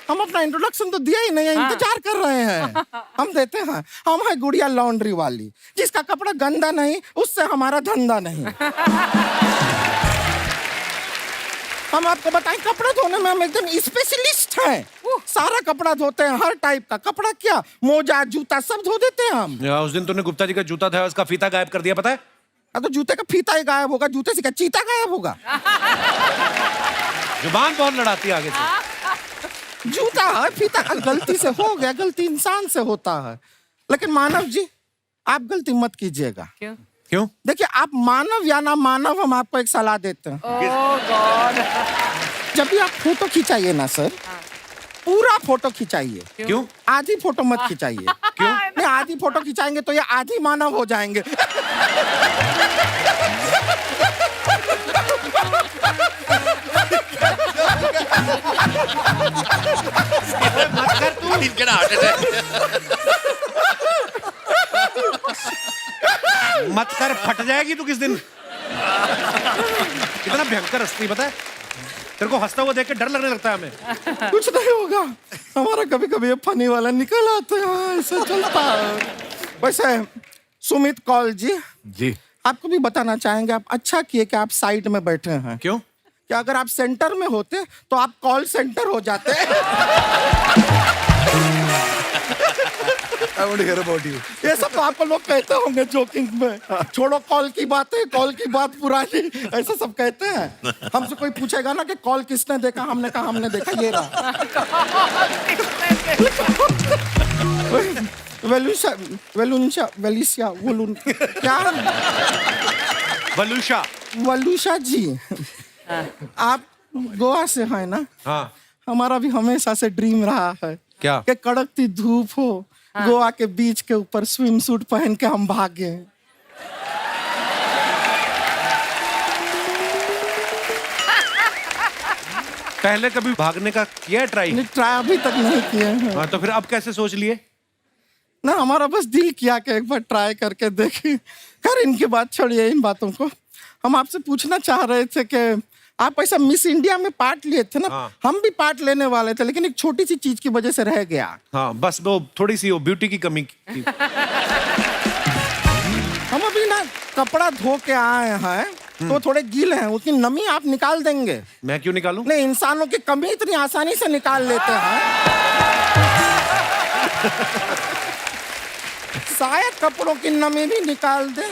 हम अपना इंट्रोडक्शन तो दिया ही नहीं है, इंतजार कर रहे हैं। हम देते हैं। हम है गुड़िया लॉन्ड्री वाली, जिसका कपड़ा गंदा नहीं, उससे हमारा धंधा नहीं। हम आपको बताएं, कपड़े धोने में हम एकदम स्पेशलिस्ट हैं। सारा कपड़ा धोते हैं, हर टाइप का कपड़ा, क्या मोजा जूता सब धो देते हैं हम। उस दिन तूने गुप्ता जी का जूता था, उसका फीता गायब कर दिया, पता है? तो जूते का फीता ही गायब होगा, जूते से क्या चीता गायब होगा? जुबान बहुत लड़ाती है आगे से। जूता है, फीता गलती से हो गया, गलती इंसान से होता है। लेकिन मानव जी, आप गलती मत कीजिएगा। क्यों? देखिए, आप मानव या ना मानव, हम आपको एक सलाह देते हैं। जब भी आप फोटो खिंचाइए ना सर, पूरा फोटो खिंचाइए। क्यों? आधी फोटो मत खिंचाइए। क्यों? नहीं, आधी फोटो खिंचाएंगे तो ये आधी मानव हो जाएंगे। मत कर, फट जाएगी तू किस दिन। कितना भयंकर हंसती, पता है? तेरे को हंसता हुआ देख के डर लगने लगता है हमें। कुछ नहीं होगा, हमारा कभी कभी फनी वाला निकल आते हैं, ऐसा चलता है। वैसे सुमित कौल जी, आपको भी बताना चाहेंगे, आप अच्छा किए कि आप साइड में बैठे हैं। क्यों? कि अगर आप सेंटर में होते तो आप कॉल सेंटर हो जाते। I want to hear about you. ये सब तो आपको लोग कहते होंगे जोकिंग में, छोड़ो कॉल की बातें, कॉल की बात पुरानी, ऐसा सब कहते हैं। हमसे कोई पूछेगा ना कि कॉल किसने देखा, हमने कहा हमने देखा, ये रहा। वलूशा जी, आप गोवा से हैं ना? हाँ। हमारा भी हमेशा से ड्रीम रहा है क्या? कि कड़कती धूप हो, गोवा के बीच के ऊपर स्विम सूट पहन के हम भागे। पहले कभी भागने का किया है ट्राई? नहीं, ट्राई अभी तक नहीं किए हैं। हाँ, तो फिर अब कैसे सोच लिए? ना, हमारा बस दिल किया कि एक बार ट्राई करके देखें। खैर, इनकी बात छोड़िए, इन बातों को। हम आपसे पूछना चाह रहे थे कि आप ऐसा मिस इंडिया में पार्ट लिए थे ना? हाँ। हम भी पार्ट लेने वाले थे, लेकिन एक छोटी सी चीज की वजह से रह गया। हाँ, बस वो थोड़ी सी वो ब्यूटी की कमी थी। हम अभी ना कपड़ा धो के आए हैं, तो थोड़े गीले हैं, उसकी नमी आप निकाल देंगे? मैं क्यों निकालूं? नहीं, इंसानों की कमी इतनी आसानी से निकाल लेते हैं। शायद कपड़ों की नमी भी निकाल दे।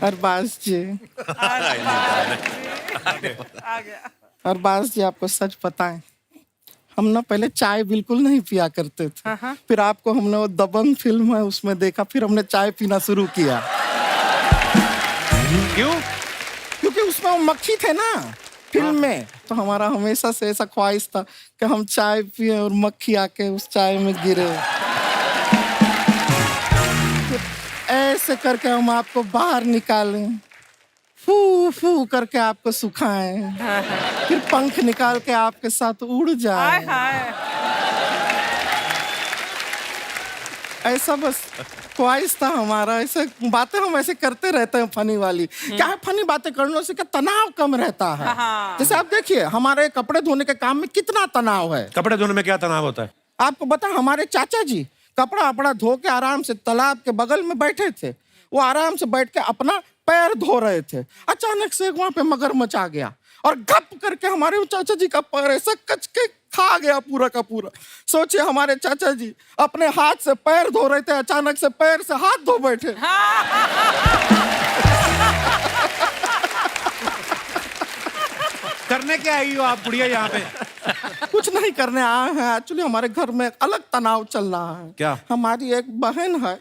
अरबाज जी, अरबाज जी, आपको सच पता है, हम ना पहले चाय बिल्कुल नहीं पिया करते थे। फिर आपको हमने वो दबंग फिल्म है उसमें देखा, फिर हमने चाय पीना शुरू किया। क्यों? क्योंकि उसमें वो मक्खी थे ना फिल्म में, तो हमारा हमेशा से ऐसा ख्वाहिश था कि हम चाय पिए और मक्खी आके उस चाय में गिरे। ऐसे करके हम आपको बाहर निकालें, फू फू करके आपको सुखाएं, फिर पंख निकाल के आपके साथ उड़ जाए। ऐसा बस ख्वाहिश था हमारा। ऐसे बातें हम ऐसे करते रहते हैं फनी वाली। क्या है, फनी बातें करने से क्या तनाव कम रहता है। जैसे आप देखिए, हमारे कपड़े धोने के काम में कितना तनाव है। कपड़े धोने में क्या तनाव होता है? आपको बता, हमारे चाचा जी कपड़ा अपना धो के आराम से तालाब के बगल में बैठे थे। वो आराम से बैठ के अपना पैर धो रहे थे। अचानक से वहां पे मगरमच्छ आ गया। और गप करके हमारे चाचा जी का पैर ऐसा कच के खा गया पूरा का पूरा। सोचिए हमारे चाचा जी अपने हाथ से पैर धो रहे थे, अचानक से पैर से हाथ धो बैठे। करने क्या आई हो आप बुढ़िया यहाँ पे? कुछ नहीं करने आए हैं, एक्चुअली हमारे घर में एक अलग तनाव चल रहा है। क्या? हमारी एक बहन है,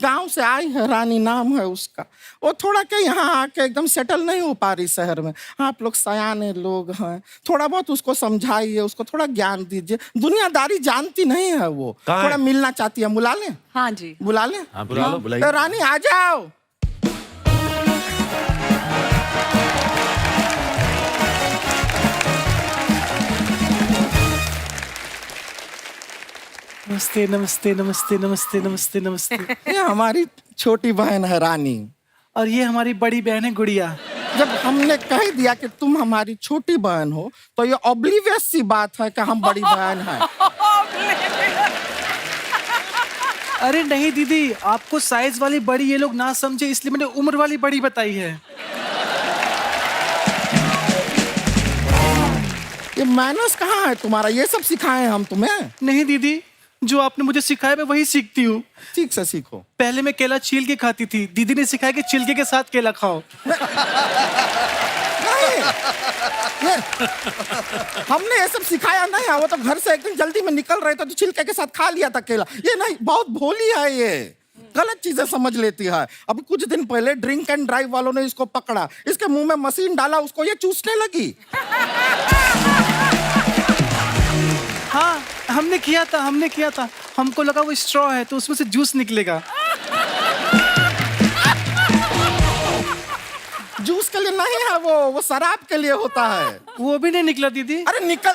गांव से आई है, रानी नाम है उसका। वो थोड़ा के यहाँ आके एकदम सेटल नहीं हो पा रही शहर में। आप लोग सयाने लोग हैं, थोड़ा बहुत उसको समझाइए, उसको थोड़ा ज्ञान दीजिए। दुनियादारी जानती नहीं है वो, कहाँ है? थोड़ा मिलना चाहती है। बुला लें? हाँ जी। बुला लें? हाँ, बुला लो, बुलाइए। तो रानी आ जाओ। नमस्ते नमस्ते नमस्ते नमस्ते नमस्ते नमस्ते। ये हमारी छोटी बहन है रानी। और ये हमारी बड़ी बहन है गुड़िया। जब हमने कह दिया कि तुम हमारी छोटी बहन हो तो ये ऑब्लिवियस सी बात है कि हम बड़ी बहन हैं। अरे नहीं दीदी, आपको साइज वाली बड़ी ये लोग ना समझे इसलिए मैंने उम्र वाली बड़ी बताई है। ये मैनर्स कहाँ है तुम्हारा? ये सब सिखाए हैं हम तुम्हें? नहीं दीदी, जो आपने मुझे सिखाया मैं वही सीखती हूँ। ठीक से सीखो। पहले मैं केला छील के खाती थी, दीदी ने सिखाया कि छिलके के साथ केला खाओ। नहीं, हमने ये सब सिखाया नहीं है। वो तो घर से एक दिन जल्दी में निकल रहे थे तो छिलके के साथ खा लिया था केला। ये नहीं, बहुत भोली है ये, गलत चीजें समझ लेती है। अभी कुछ दिन पहले ड्रिंक एंड ड्राइव वालों ने इसको पकड़ा, इसके मुंह में मशीन डाला, उसको ये चूसने लगी। हाँ, हमने किया था। हमको लगा वो स्ट्रॉ है तो उसमें से जूस निकलेगा। जूस के लिए नहीं है वो शराब के लिए होता है। वो भी नहीं निकला दीदी। अरे निकल।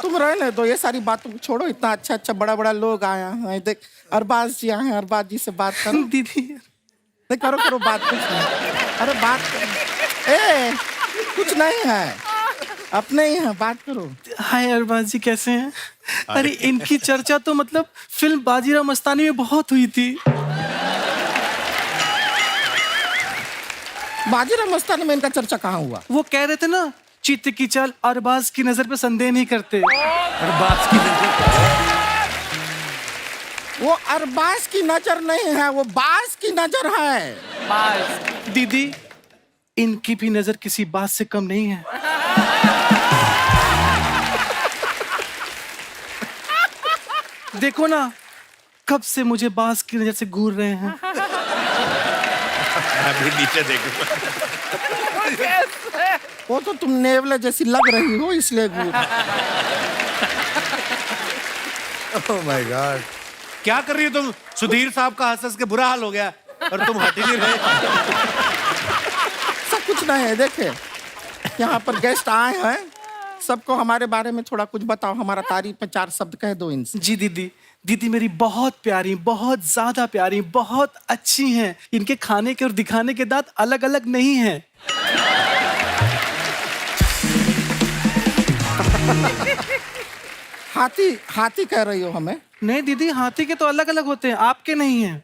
तुम रहने दो, ये सारी बातों को छोड़ो। इतना अच्छा अच्छा बड़ा बड़ा लोग आया है, देख अरबाज जी आए हैं, अरबाज जी से बात करो। दीदी देख करो बात कुछ नहीं। अरे बात करो। ए कुछ नहीं है, अपने ही हैं, बात करो। हाय अरबाज जी, कैसे हैं? अरे इनकी चर्चा तो मतलब फिल्म बाजीराव मस्तानी में बहुत हुई थी। बाजीराव मस्तानी में इनका चर्चा कहाँ हुआ? वो कह रहे थे ना, चित्त की चाल अरबाज की नजर पे संदेह नहीं करते। अरबाज की नजर। वो अरबाज की नजर नहीं है, वो बाज की नजर है। बाज। दीदी, इनकी भी नजर किसी बात से कम नहीं है। देखो ना, कब से मुझे बाज की नजर से घूर रहे हैं। अभी नीचे देखो। वो तो तुम नेवले जैसी लग रही हो इसलिए घूर। Oh my God. क्या कर रही हो तुम? सुधीर साहब का हंस हंस के बुरा हाल हो गया और तुम हट ही नहीं रहे। सब कुछ नहीं है। देखे यहाँ पर गेस्ट आए हैं, सबको हमारे बारे में थोड़ा कुछ बताओ। हमारा तारीफ में 4 शब्द कह दो इनसे। जी दीदी मेरी बहुत प्यारी, बहुत ज्यादा प्यारी, बहुत अच्छी हैं। इनके खाने के और दिखाने के दांत अलग अलग नहीं हैं। हाथी कह रही हो हमें? नहीं दीदी, हाथी के तो अलग अलग होते हैं, आपके नहीं हैं।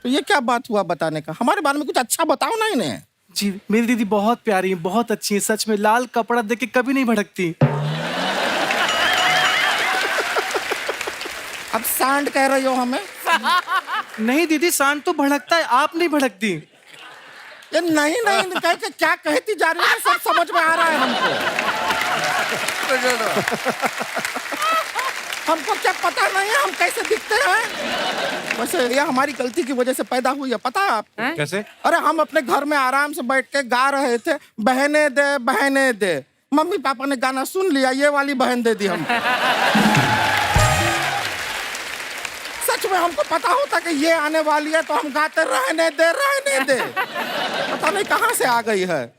तो ये क्या बात हुआ बताने का? हमारे बारे में कुछ अच्छा बताओ ना इन्हें। जी मेरी दीदी बहुत प्यारी है, बहुत अच्छी है, सच में लाल कपड़ा देख के कभी नहीं भड़कती। अब सांड कह रही हो हमें? नहीं दीदी, सांड तो भड़कता है, आप नहीं भड़कती। ये नहीं कह के क्या कहती जा रही है, सब समझ में आ रहा है हमको। हमको क्या पता नहीं है हम कैसे दिखते हैं। वैसे ये हमारी गलती की वजह से पैदा हुई है, पता है आपको? कैसे? अरे हम अपने घर में आराम से बैठ के गा रहे थे, बहने दे बहने दे। मम्मी पापा ने गाना सुन लिया, ये वाली बहन दे दी हमको। सच में हमको पता होता कि ये आने वाली है तो हम गाते रहने दे रहने दे। पता नहीं कहाँ से आ गई है।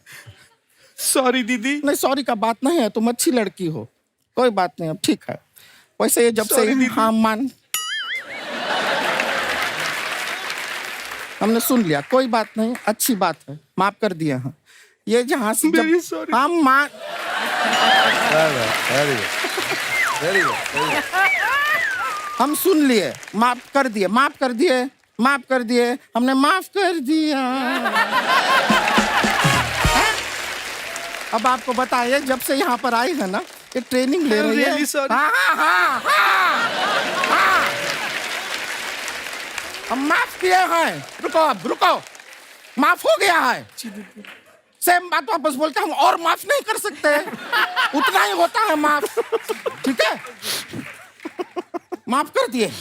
सॉरी दीदी। नहीं सॉरी का बात नहीं है, तुम अच्छी लड़की हो, कोई बात नहीं, अब ठीक है। वैसे ये जब से हाँ मान हमने सुन लिया, कोई बात नहीं, अच्छी बात है, माफ कर दिए हैं। ये जहाँ से जब हम मान हम सुन लिए, माफ कर दिए माफ कर दिए, हमने माफ कर दिया। अब आपको बताइए, जब से यहाँ पर आई है ना, ये ट्रेनिंग ले रही है। Really sorry. हाँ। हम माफ किए हैं। रुको अब, रुको। माफ हो गया है। सेम बात वापस बोलते हम और माफ नहीं कर सकते, उतना ही होता है माफ। ठीक है, माफ कर दिए।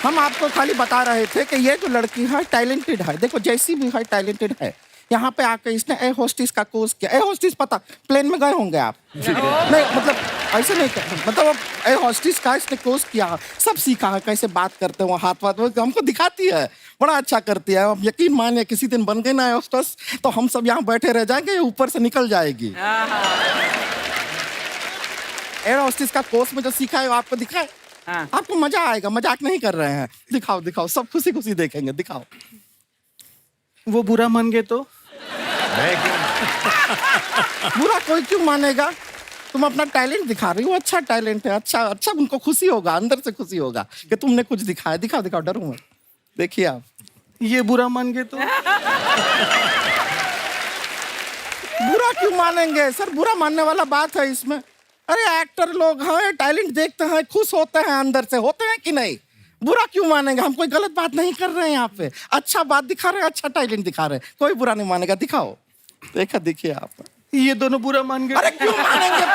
हम आपको खाली बता रहे थे कि ये जो लड़की है टैलेंटेड है, देखो जैसी भी है टैलेंटेड है। यहाँ पे आके इसने ए होस्टिस का कोर्स किया। ए होस्टिस पता, प्लेन में गए होंगे आप? नहीं मतलब ऐसे नहीं, मतलब ए होस्टिस का इसने कोर्स किया, सब सीखा है, कैसे बात करते हैं, वो हाथ हमको दिखाती है, बड़ा अच्छा करती है। अब यकीन मानिए किसी दिन बन गए ना ए होस्टेस, तो हम सब यहाँ बैठे रह जाएंगे, ये ऊपर से निकल जाएगी। एयर होस्टेस का कोर्स में जो सीखा है वो आपको दिखाए, आपको मजा आएगा। मजाक नहीं कर रहे हैं। दिखाओ दिखाओ, सब खुशी खुशी देखेंगे, दिखाओ। वो बुरा मान गए तो? बुरा कोई क्यों मानेगा? तुम अपना टैलेंट दिखा रही हो, अच्छा टैलेंट है, अच्छा अच्छा, उनको खुशी होगा, अंदर से खुशी होगा कि तुमने कुछ दिखाया। दिखाओ दिखाओ, डरो मत, देखिए आप। ये बुरा मान गए तो? बुरा क्यों मानेंगे सर? बुरा मानने वाला बात है इसमें? अरे एक्टर लोग हैं, टैलेंट देखते हैं, खुश होते हैं, अंदर से होते हैं कि नहीं? बुरा क्यों मानेंगे? हम कोई गलत बात नहीं कर रहे हैं यहाँ पे, अच्छा बात दिखा रहे हैं, अच्छा टैलेंट दिखा रहे हैं, कोई बुरा नहीं मानेगा। दिखाओ, देखा, देखिए आप। ये दोनों बुरा मान गए। अरे क्यों मानेंगे?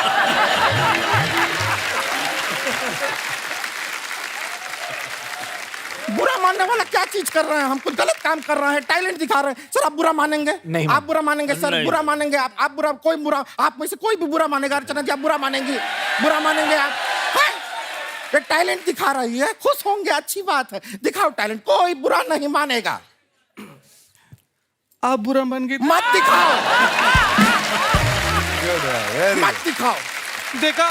बुरा मानने वाला क्या चीज कर रहे हैं? हम कुछ गलत काम कर रहे हैं, टैलेंट दिखा रहे हैं, सर आप बुरा मानेंगे? नहीं, आप बुरा मानेंगे सर? बुरा मानेंगे आप बुरा, कोई बुरा, आप में से कोई भी बुरा मानेगा? अर्चना जी आप बुरा मानेंगी? बुरा मानेंगे आप? हैं? ये टैलेंट दिखा रही है, खुश होंगे, अच्छी बात है, दिखाओ टैलेंट, कोई बुरा नहीं मानेगा। आप बुरा मान गए? मत दिखाओ, मत दिखाओ। देखा,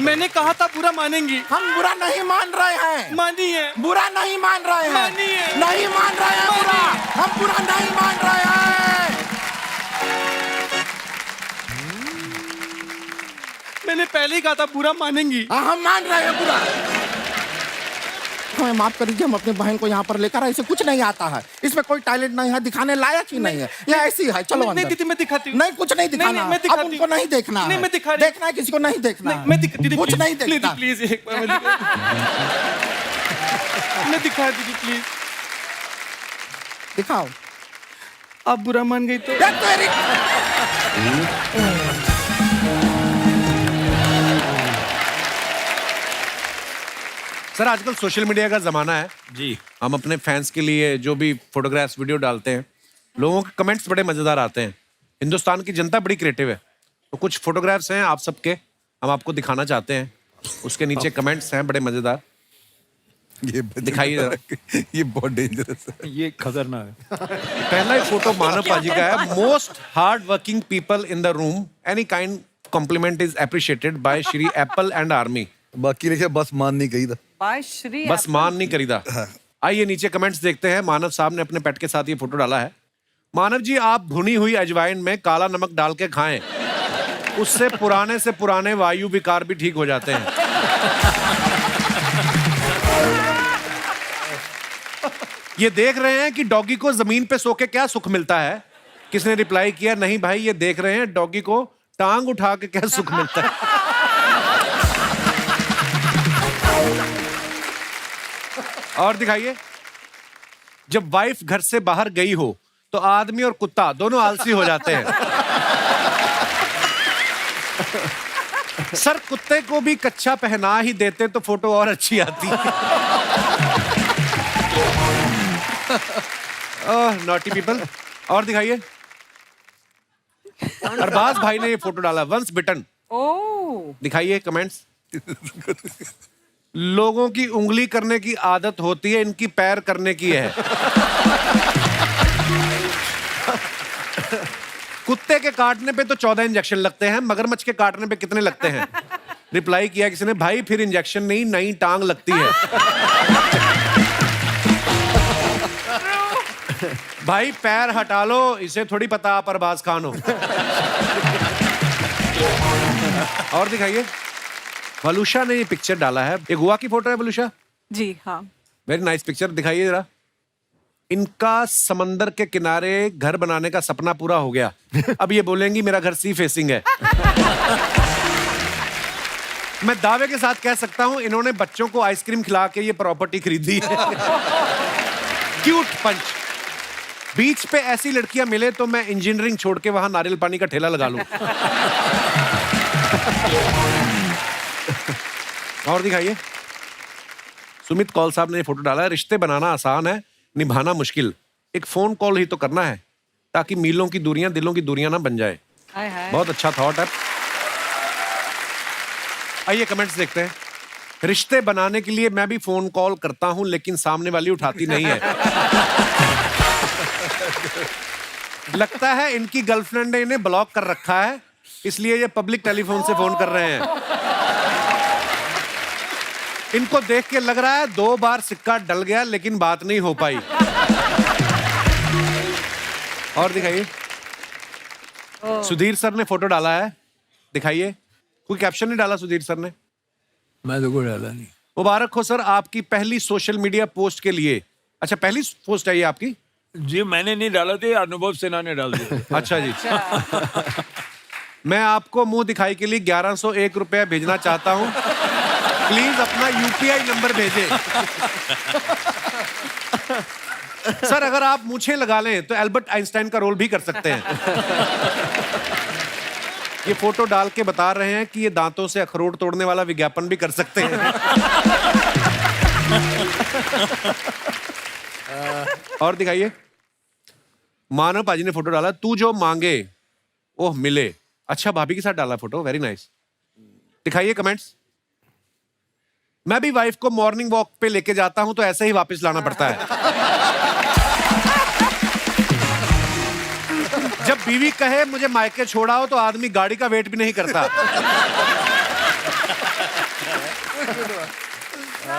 मैंने कहा था बुरा मानेंगी। हम बुरा नहीं मान रहे हैं। मानी है। बुरा नहीं मान रहे हैं। मानिए। नहीं मान रहे हैं बुरा, हम बुरा नहीं मान रहे हैं। मैंने पहले ही कहा था बुरा मानेंगी। हाँ, हम मान रहे हैं बुरा। हमें माफ कर दीजिए, हम अपने बहन को यहाँ पर लेकर आए, इसे कुछ नहीं आता है, इसमें कोई टैलेंट नहीं है, दिखाने लायक ही नहीं है, ये ऐसी है। चलो नहीं अंदर। दीदी, मैं दिखाती हूँ। नहीं, कुछ नहीं दिखाना, नहीं, मैं अब दिखाती उनको हूँ। नहीं देखना नहीं, है। मैं दिखा रही- देखना है किसी को नहीं देखना है। मैं दीदी कुछ नहीं देखना। प्लीज एक बार मैं दिखा दीदी प्लीज। दिखाओ। आप बुरा मान गई तो? ये तेरी- सर आजकल सोशल मीडिया का जमाना है जी। हम अपने फैंस के लिए जो भी फोटोग्राफ्स वीडियो डालते हैं, लोगों के कमेंट्स बड़े मजेदार आते हैं। हिंदुस्तान की जनता बड़ी क्रिएटिव है, तो कुछ फोटोग्राफ्स हैं आप सबके, हम आपको दिखाना चाहते हैं। उसके नीचे कमेंट्स हैं बड़े मजेदार, ये दिखाइए जरा। ये बहुत डेंजरस है। ये खतरनाक है। पहला ही फोटो मानव पाजी का है। Most hard working people in the room, any kind compliment is appreciated by Shri apple and army. बाकी लिखे बस मान नहीं गई था। बाय श्री बस मान नहीं करीदा। आइए नीचे कमेंट्स देखते हैं। मानव साहब ने अपने पेट के साथ ये फोटो डाला है। मानव जी, आप भुनी हुई अजवाइन में काला नमक डाल के खाएं, उससे पुराने से पुराने वायु विकार भी ठीक हो जाते हैं। ये देख रहे हैं कि डॉगी को जमीन पे सो के क्या सुख मिलता है? किसने रिप्लाई किया? नहीं भाई, ये देख रहे हैं डॉगी को टांग उठा के क्या सुख मिलता है। और दिखाइए, जब वाइफ घर से बाहर गई हो तो आदमी और कुत्ता दोनों आलसी हो जाते हैं। सर कुत्ते को भी कच्चा पहना ही देते तो फोटो और अच्छी आती। Naughty people. और दिखाइए, अरबाज भाई ने ये फोटो डाला, वंस बिटन। ओह, दिखाइए कमेंट्स। लोगों की उंगली करने की आदत होती है, इनकी पैर करने की है। कुत्ते के काटने पे तो 14 इंजेक्शन लगते हैं, मगरमच्छ के काटने पे कितने लगते हैं? रिप्लाई किया किसी ने, भाई फिर इंजेक्शन नहीं, नई टांग लगती है। भाई पैर हटा लो, इसे थोड़ी पता आप अरबाज खान हो। और दिखाइए, वलूषा ने ये पिक्चर डाला है। ये गोवा की फोटो है वलूषा? जी हाँ। वेरी नाइस पिक्चर, दिखाइए जरा। इनका समंदर के किनारे घर बनाने का सपना पूरा हो गया। अब ये बोलेंगी मेरा घर सी फेसिंग है। मैं दावे के साथ कह सकता हूं इन्होंने बच्चों को आइसक्रीम खिला के ये प्रॉपर्टी खरीदी है। क्यूट पंच। बीच पे ऐसी लड़कियां मिले तो मैं इंजीनियरिंग छोड़ के वहां नारियल पानी का ठेला लगा लूं। और दिखाइए। सुमित कौल साहब ने ये फोटो डाला है। रिश्ते बनाना आसान है, निभाना मुश्किल। एक फोन कॉल ही तो करना है ताकि मीलों की दूरियां दिलों की दूरियां ना बन जाए। हाय हाय। बहुत अच्छा थॉट है। आइए कमेंट्स देखते हैं। रिश्ते बनाने के लिए मैं भी फोन कॉल करता हूं लेकिन सामने वाली उठाती नहीं है। लगता है इनकी गर्लफ्रेंड ने इन्हें ब्लॉक कर रखा है, इसलिए ये पब्लिक टेलीफोन से फोन कर रहे हैं। इनको देख के लग रहा है 2 बार सिक्का डल गया लेकिन बात नहीं हो पाई। और दिखाइए। सुधीर सर ने फोटो डाला है, दिखाइए। कोई कैप्शन नहीं डाला सुधीर सर ने? मैं तो कोई डाला नहीं। मुबारक हो सर आपकी पहली सोशल मीडिया पोस्ट के लिए। अच्छा, पहली पोस्ट है ये आपकी? जी मैंने नहीं डाला थे, अनुभव सिन्हा ने डाल दिया। अच्छा जी। मैं आपको मुंह दिखाई के लिए 1101 रुपया भेजना चाहता हूं, प्लीज अपना यूपीआई नंबर भेजें। सर अगर आप मूछें लगा लें तो एल्बर्ट आइंस्टाइन का रोल भी कर सकते हैं। ये फोटो डाल के बता रहे हैं कि ये दांतों से अखरोट तोड़ने वाला विज्ञापन भी कर सकते हैं। और दिखाइए। मानव पाजी ने फोटो डाला, तू जो मांगे ओह मिले। अच्छा, भाभी के साथ डाला फोटो, वेरी नाइस। दिखाइए कमेंट्स। मैं भी वाइफ को मॉर्निंग वॉक पे लेके जाता हूं तो ऐसे ही वापस लाना पड़ता है। जब बीवी कहे मुझे मायके छोड़ाओ तो आदमी गाड़ी का वेट भी नहीं करता।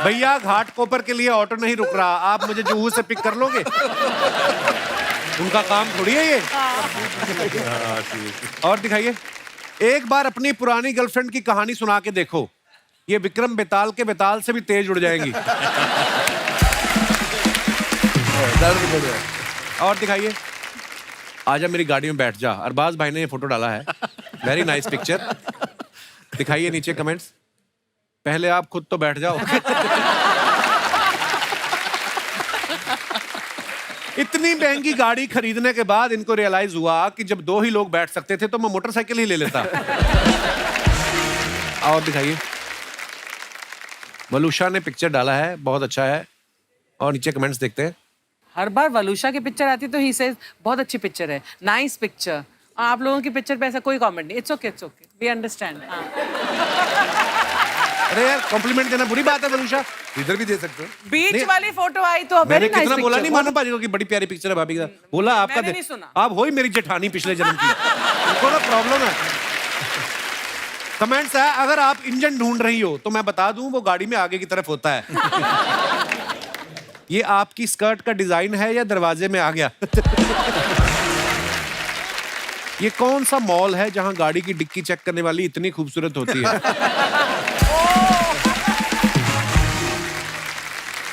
भैया घाट कोपर के लिए ऑटो नहीं रुक रहा, आप मुझे जुहू से पिक कर लोगे? उनका काम थोड़ी है ये। और दिखाइए। एक बार अपनी पुरानी गर्लफ्रेंड की कहानी सुना के देखो, ये विक्रम बेताल के बेताल से भी तेज उड़ जाएंगी। और दिखाइए। आजा मेरी गाड़ी में बैठ जा। अरबाज भाई ने ये फोटो डाला है, वेरी नाइस पिक्चर। दिखाइए नीचे कमेंट्स। पहले आप खुद तो बैठ जाओ। इतनी महंगी गाड़ी खरीदने के बाद इनको रियलाइज हुआ कि जब 2 ही लोग बैठ सकते थे तो मैं मोटरसाइकिल ही ले लेता। और दिखाइए। वलूषा ने पिक्चर डाला है, बहुत अच्छा है। और नीचे कमेंट्स देखते हैं। हर बार वलूषा की पिक्चर आती तो ही से बहुत अच्छी पिक्चर है, नाइस पिक्चर। आप लोगों की पिक्चर पे ऐसा कोई कमेंट नहीं। It's okay we understand. अरे यार, कॉम्प्लीमेंट देना बुरी बात है वलूषा। इधर भी दे सकते हो। बीच वाली फोटो आई तो मैंने वेरी नाइस कितना बोला नहीं पिक्चर। मानो भाजी को कि बड़ी प्यारी पिक्चर है भाभी का। बोला आपका मैंने नहीं सुना। आप हो ही मेरी जेठानी पिछले जन्म की। उनको ना प्रॉब्लम है। कमेंट्स है, अगर आप इंजन ढूंढ रही हो तो मैं बता दूं वो गाड़ी में आगे की तरफ होता है। ये आपकी स्कर्ट का डिजाइन है या दरवाजे में आ गया? ये कौन सा मॉल है जहां गाड़ी की डिक्की चेक करने वाली इतनी खूबसूरत होती है?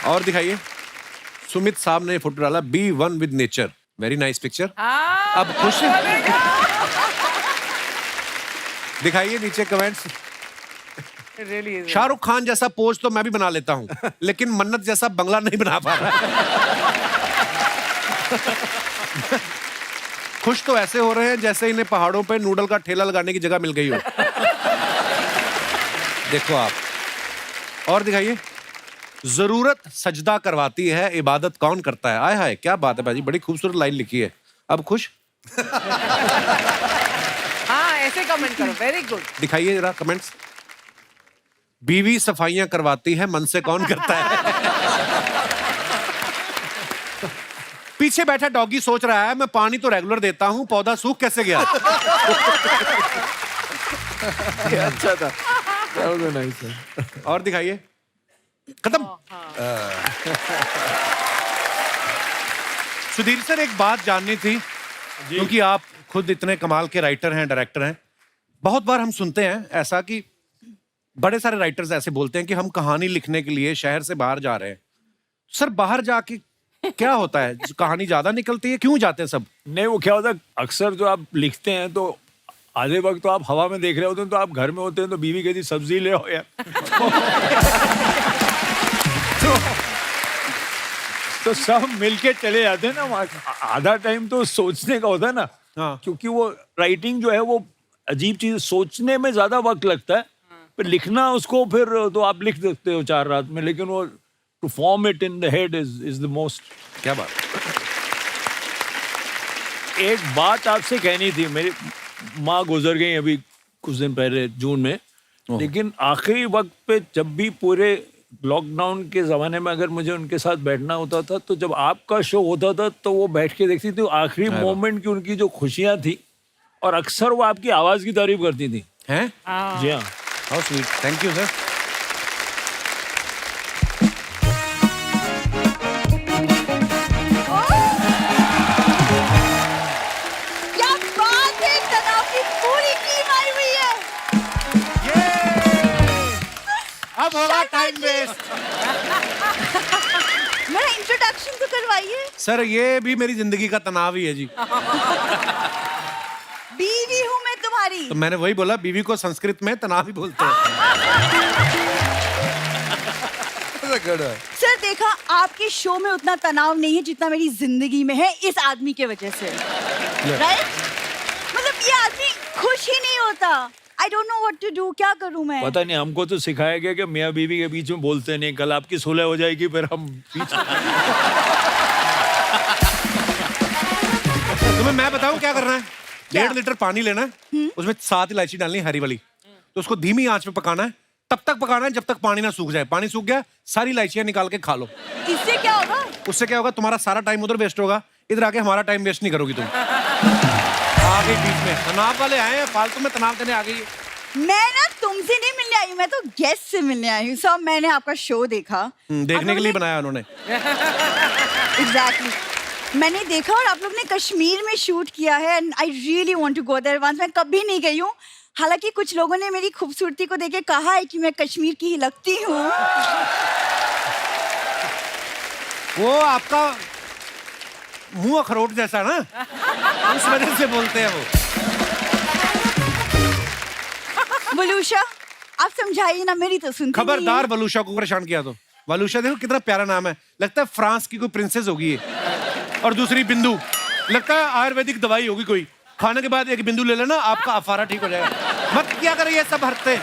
और दिखाइए। सुमित साहब ने फोटो डाला, be one with nature, very nice picture. अब खुश दिखाइए नीचे कमेंट्स। Really शाहरुख खान जैसा पोज तो मैं भी बना लेता हूं, लेकिन मन्नत जैसा बंगला नहीं बना पा रहा। खुश तो ऐसे हो रहे हैं जैसे इन्हें पहाड़ों पे नूडल का ठेला लगाने की जगह मिल गई हो। देखो आप। और दिखाइए। जरूरत सजदा करवाती है, इबादत कौन करता है? आय हाय, क्या बात है भाजी, बड़ी खूबसूरत लाइन लिखी है। अब खुश? हाँ, ऐसे कमेंट करो, वेरी गुड। दिखाइए जरा कमेंट्स। बीवी सफाइयां करवाती है, मन से कौन करता है? पीछे बैठा डॉगी सोच रहा है मैं पानी तो रेगुलर देता हूं, पौधा सूख कैसे गया? अच्छा था। नाइस है। और दिखाइए। खत्म। सुधीर सर, एक बात जाननी थी, क्योंकि आप खुद इतने कमाल के राइटर हैं, डायरेक्टर हैं। बहुत बार हम सुनते हैं ऐसा कि बड़े सारे राइटर्स ऐसे बोलते हैं कि हम कहानी लिखने के लिए शहर से बाहर जा रहे हैं। सर बाहर जाके क्या होता है? कहानी ज्यादा निकलती है, क्यों जाते हैं सब? नहीं, वो क्या होता है, अक्सर जो आप लिखते हैं तो आधे वक्त तो आप हवा में देख रहे होते हैं, तो आप घर में होते हैं तो बीवी कहती सब्जी ले आओ यार। तो सब मिलके चले जाते हैं ना वहाँ। आधा टाइम तो सोचने का होता है ना। हाँ। क्योंकि वो राइटिंग जो है वो अजीब चीज, सोचने में ज्यादा वक्त लगता है, फिर लिखना उसको फिर तो आप लिख सकते हो 4 रात में, लेकिन वो to form it in the head is the most. क्या बात? एक बात आपसे कहनी थी, मेरी माँ गुजर गई अभी कुछ दिन पहले जून में, लेकिन आखिरी वक्त पे जब भी पूरे लॉकडाउन के ज़माने में अगर मुझे उनके साथ बैठना होता था, तो जब आपका शो होता था तो वो बैठ के देखती थी आखिरी मोमेंट की उनकी जो खुशियाँ थी, और अक्सर वो आपकी आवाज़ की तारीफ करती थी। हैं? जी हाँ। How sweet, thank you sir. क्या बात है, तनाव की पूरी टीम आई हुई है। अब होगा टाइम वेस्ट। मेरा इंट्रोडक्शन तो करवाइए। सर ये भी मेरी जिंदगी का तनाव ही है जी। बीवी हूँ मैं तुम्हारी। तो मैंने वही बोला, बीवी को संस्कृत में तनाव ही बोलते हैं। सर देखा, आपके शो में उतना तनाव नहीं है जितना मेरी जिंदगी में है, इस आदमी के वजह से। राइट? मतलब ये आदमी खुश ही नहीं होता। I don't know what to do, क्या करूं मैं? पता नहीं, हमको तो सिखाया गया कि मियाँ बीवी के बीच में बोलते नहीं, कल आपकी सुलह हो जाएगी फिर हम बीच में। तुम्हें मैं बताऊं क्या करना है? 1.5 लीटर पानी लेना है, उसमें 7 इलायची डालनी है हरी वाली, तो उसको धीमी आंच में पकाना है, तब तक पकाना है जब तक पानी ना सूख जाए। पानी सूख गया, सारी इलायचियां निकाल के खा लो। इससे क्या होगा? उससे क्या होगा? तुम्हारा सारा टाइम उधर वेस्ट होगा, इधर आके हमारा टाइम वेस्ट नहीं करोगी तुम। आ गई बीच में, तनाव वाले आए हैं, फालतू में तनाव देने आ गई है। मैं ना तुमसे नहीं मिलने आई हूँ, मैं तो गेस्ट से मिलने आई हूँ। सब मैंने आपका शो देखा। देखने के लिए बनाया उन्होंने। एग्जैक्टली, मैंने देखा और आप लोग ने कश्मीर में शूट किया है, and I really want to go there once. मैं कभी नहीं गई हूँ, हालांकि कुछ लोगों ने मेरी खूबसूरती को देख के कहा है कि मैं कश्मीर की ही लगती हूँ। वो आपका मुंह अखरोट जैसा ना, उस वजह से बोलते हैं वो। वलूशा, आप समझाइए ना, मेरी तो सुनती खबरदार वलूशा को परेशान किया तो। वलूशा देखो कितना प्यारा नाम है, लगता है फ्रांस की कोई प्रिंसेस होगी ये। और दूसरी बिंदु, लगता है आयुर्वेदिक दवाई होगी कोई, खाने के बाद एक बिंदु ले लेना, आपका अफारा ठीक हो जाएगा। मत क्या करें ये सब हरते।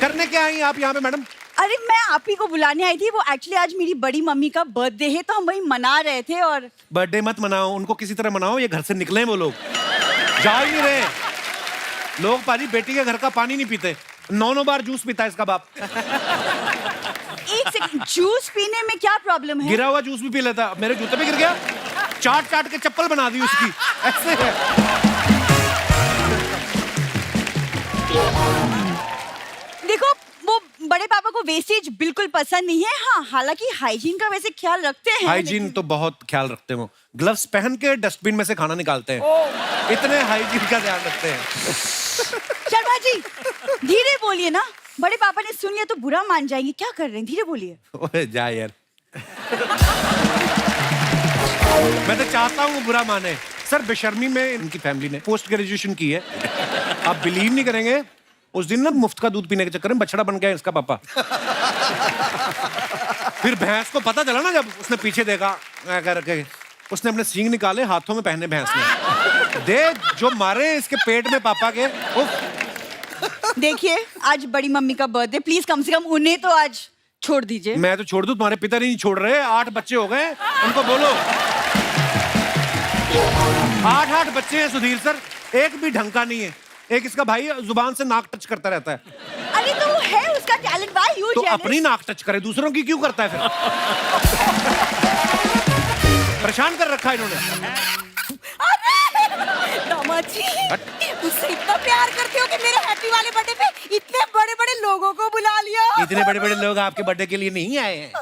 करने क्या आई आप यहाँ पे मैडम? अरे मैं आप ही को बुलाने आई थी। वो एक्चुअली आज मेरी बड़ी मम्मी का बर्थडे है, तो हम वही मना रहे थे। और बर्थडे मत मनाओ, उनको किसी तरह मनाओ, ये घर से निकले वो लोग, जा ही नहीं रहे लोग। पाजी बेटी के घर का पानी नहीं पीते, 9 बार जूस पीता है इसका बाप। एक सेकंड, जूस पीने में क्या प्रॉब्लम है? गिरा हुआ जूस भी पी लेता। मेरे जूते पे गिर गया, चाट चाट के चप्पल बना दी उसकी, ऐसे है। देखो, वो बड़े पापा को वेस्टेज बिल्कुल पसंद नहीं है। हाँ, हालांकि हाइजीन का वैसे ख्याल रखते हैं। हाइजीन तो बहुत ख्याल रखते हो, ग्लव्स पहन के डस्टबिन में से खाना निकालते हैं, इतने हाइजीन का ध्यान रखते हैं। शर्मा जी, धीरे बोलिए ना, बड़े पापा ने सुन लिया तो बुरा मान जाएंगे। क्या कर रहे हैं, धीरे बोलिए। ओए जा यार। मैं तो चाहता हूँ बुरा माने। सर बेशर्मी में इनकी फैमिली ने पोस्ट ग्रेजुएशन की है, आप बिलीव नहीं करेंगे। उस दिन ना मुफ्त का दूध पीने के चक्कर में बछड़ा बन गया इसका पापा। फिर भैंस को पता चला ना, जब उसने पीछे देखा करके, उसने अपने सींग निकाले, हाथों में पहने भैंस ने, देख जो मारे इसके पेट में पापा के। देखिए, आज बड़ी मम्मी का बर्थडे, प्लीज कम से कम उन्हें तो आज छोड़ दीजिए। मैं तो छोड़ दूं, तुम्हारे पिता नहीं छोड़ रहे। 8 बच्चे हो गए, उनको बोलो। 8 बच्चे हैं सुधीर सर, एक भी ढंग का नहीं है। एक इसका भाई जुबान से नाक टच करता रहता है। अरे तो वो है उसका टैलेंट, व्हाई यू तो जेलस? अपनी नाक टच करे, दूसरों की क्यों करता है फिर? परेशान कर रखा है इन्होंने। दामाद जी, उससे इतना प्यार करते हो कि मेरे हैप्पी वाले बर्थडे पे इतने बड़े-बड़े लोगों को बुला लिया। इतने बड़े-बड़े लोग आपके बर्थडे के लिए नहीं आए हैं,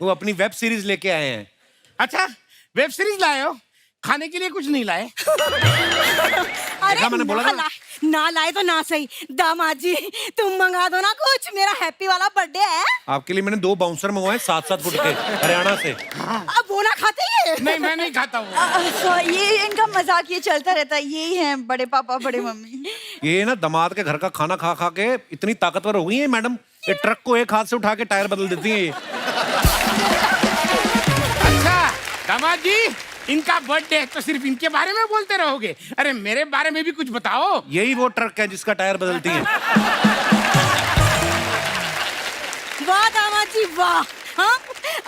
वो अपनी वेब सीरीज लेके आए हैं। अच्छा, वेब सीरीज लाए हो, खाने के लिए कुछ नहीं लाए? अरे देखा मैंने बोला ना ना। ला- ना लाए तो ना सही, दामाद जी तुम मंगा दो ना कुछ, मेरा हैप्पी वाला बर्थडे है। आपके लिए मैंने 2 बाउंसर मंगवाए 7-7 फुट के हरियाणा से। अब वो ना खाते ये? नहीं, मैं नहीं खाता हूँ। ये इनका मजाक ये चलता रहता है, यही है बड़े पापा बड़े मम्मी। ये ना दामाद के घर का खाना खा खा के इतनी ताकतवर हो गई है मैडम, ये ट्रक को एक हाथ से उठा के टायर बदल देती है ये। अच्छा दामाद जी, इनका बर्थडे है तो सिर्फ इनके बारे में बोलते रहोगे? अरे मेरे बारे में भी कुछ बताओ। यही वो ट्रक है जिसका टायर बदलती है। वाह दामाद जी वाह, हाँ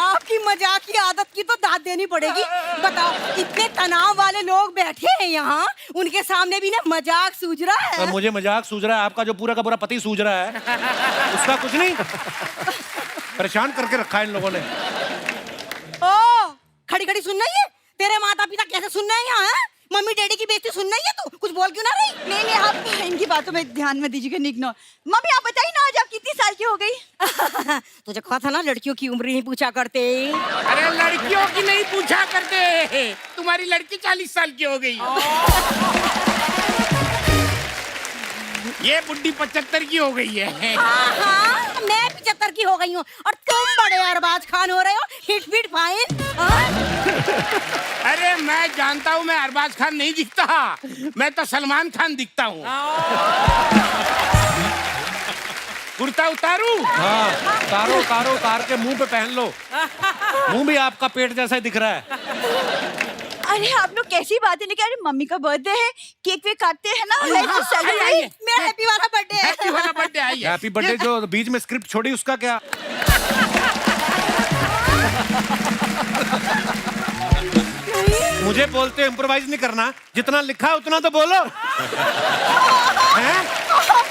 आपकी मजाक की आदत की तो दाद देनी पड़ेगी। बताओ, इतने तनाव वाले लोग बैठे हैं यहाँ, उनके सामने भी ना मजाक सूझ रहा है। और मुझे मजाक सूझ रहा है, आपका जो पूरा का पूरा पति सूझ रहा है उसका कुछ नहीं। परेशान करके रखा है इन लोगों ने। ओ खड़ी खड़ी सुनना ही है, तेरे माता पिता कैसे सुनना है यहाँ, हैं? मम्मी डैडी की बेइज्जती सुनना ही है, तू कुछ बोल क्यों ना रही? नहीं आप इनकी बातों में ध्यान में दीजिएगा, इग्नोर। मम्मी आप बताइए ना, आज आप कितनी साल की हो गई? तुझे कहा था ना लड़कियों की उम्र नहीं पूछा करते। अरे लड़कियों की नहीं पूछा करते, तुम्हारी लड़की 40 साल की हो गई। ये बुड्ढी 75 की हो गई है। हाँ, मैं 75 की हो गई हूँ और तुम बड़े अरबाज खान हो रहे हो, हिट फिट फाइन। अरे मैं जानता हूँ, मैं अरबाज खान नहीं दिखता, मैं तो सलमान खान दिखता हूँ। कुर्ता उतारू? हाँ, उतार के मुंह पे पहन लो। मुंह भी आपका पेट जैसा ही दिख रहा है। अरे आप लोग कैसी बातें लेके, अरे मम्मी का बर्थडे है, केक वेक काटते हैं ना, आइए। मेरा हैप्पी वाला बर्थडे है। हैप्पी वाला बर्थडे आई है। हैप्पी बर्थडे जो बीच में स्क्रिप्ट छोड़ी उसका क्या? मुझे बोलते इम्प्रोवाइज नहीं करना, जितना लिखा है उतना तो बोलो। हैं?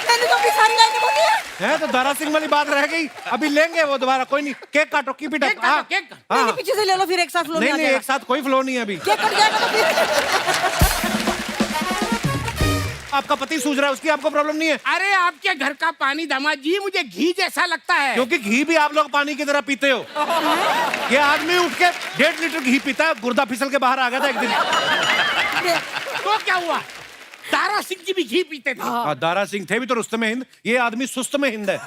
मैंने तो अपनी सारी लाइनें बोली है। तो दारा सिंह वाली बात रह गई, अभी लेंगे वो दोबारा, कोई नहीं। केक काटो, कीप इट केक काटो, केक। नहीं, पीछे से ले लो, फिर एक साथ फ्लो नहीं एक साथ कोई फ्लो नहीं है अभी। केक कट जाएगा तो फिर। आपका पति सूझ रहा है, उसकी आपको प्रॉब्लम नहीं है। अरे आपके घर का पानी दामाद जी मुझे घी जैसा लगता है। क्योंकि घी भी आप लोग पानी की तरह पीते हो। ये आदमी उठ के 1.5 लीटर घी पीता है, गुर्दा फिसल के बाहर आ गया था एक दिन। तो क्या हुआ? दारा सिंह जी भी घी पीते थे। दारा सिंह थे भी तो रुस्तम हिंद, ये आदमी सुस्त में हिंद है।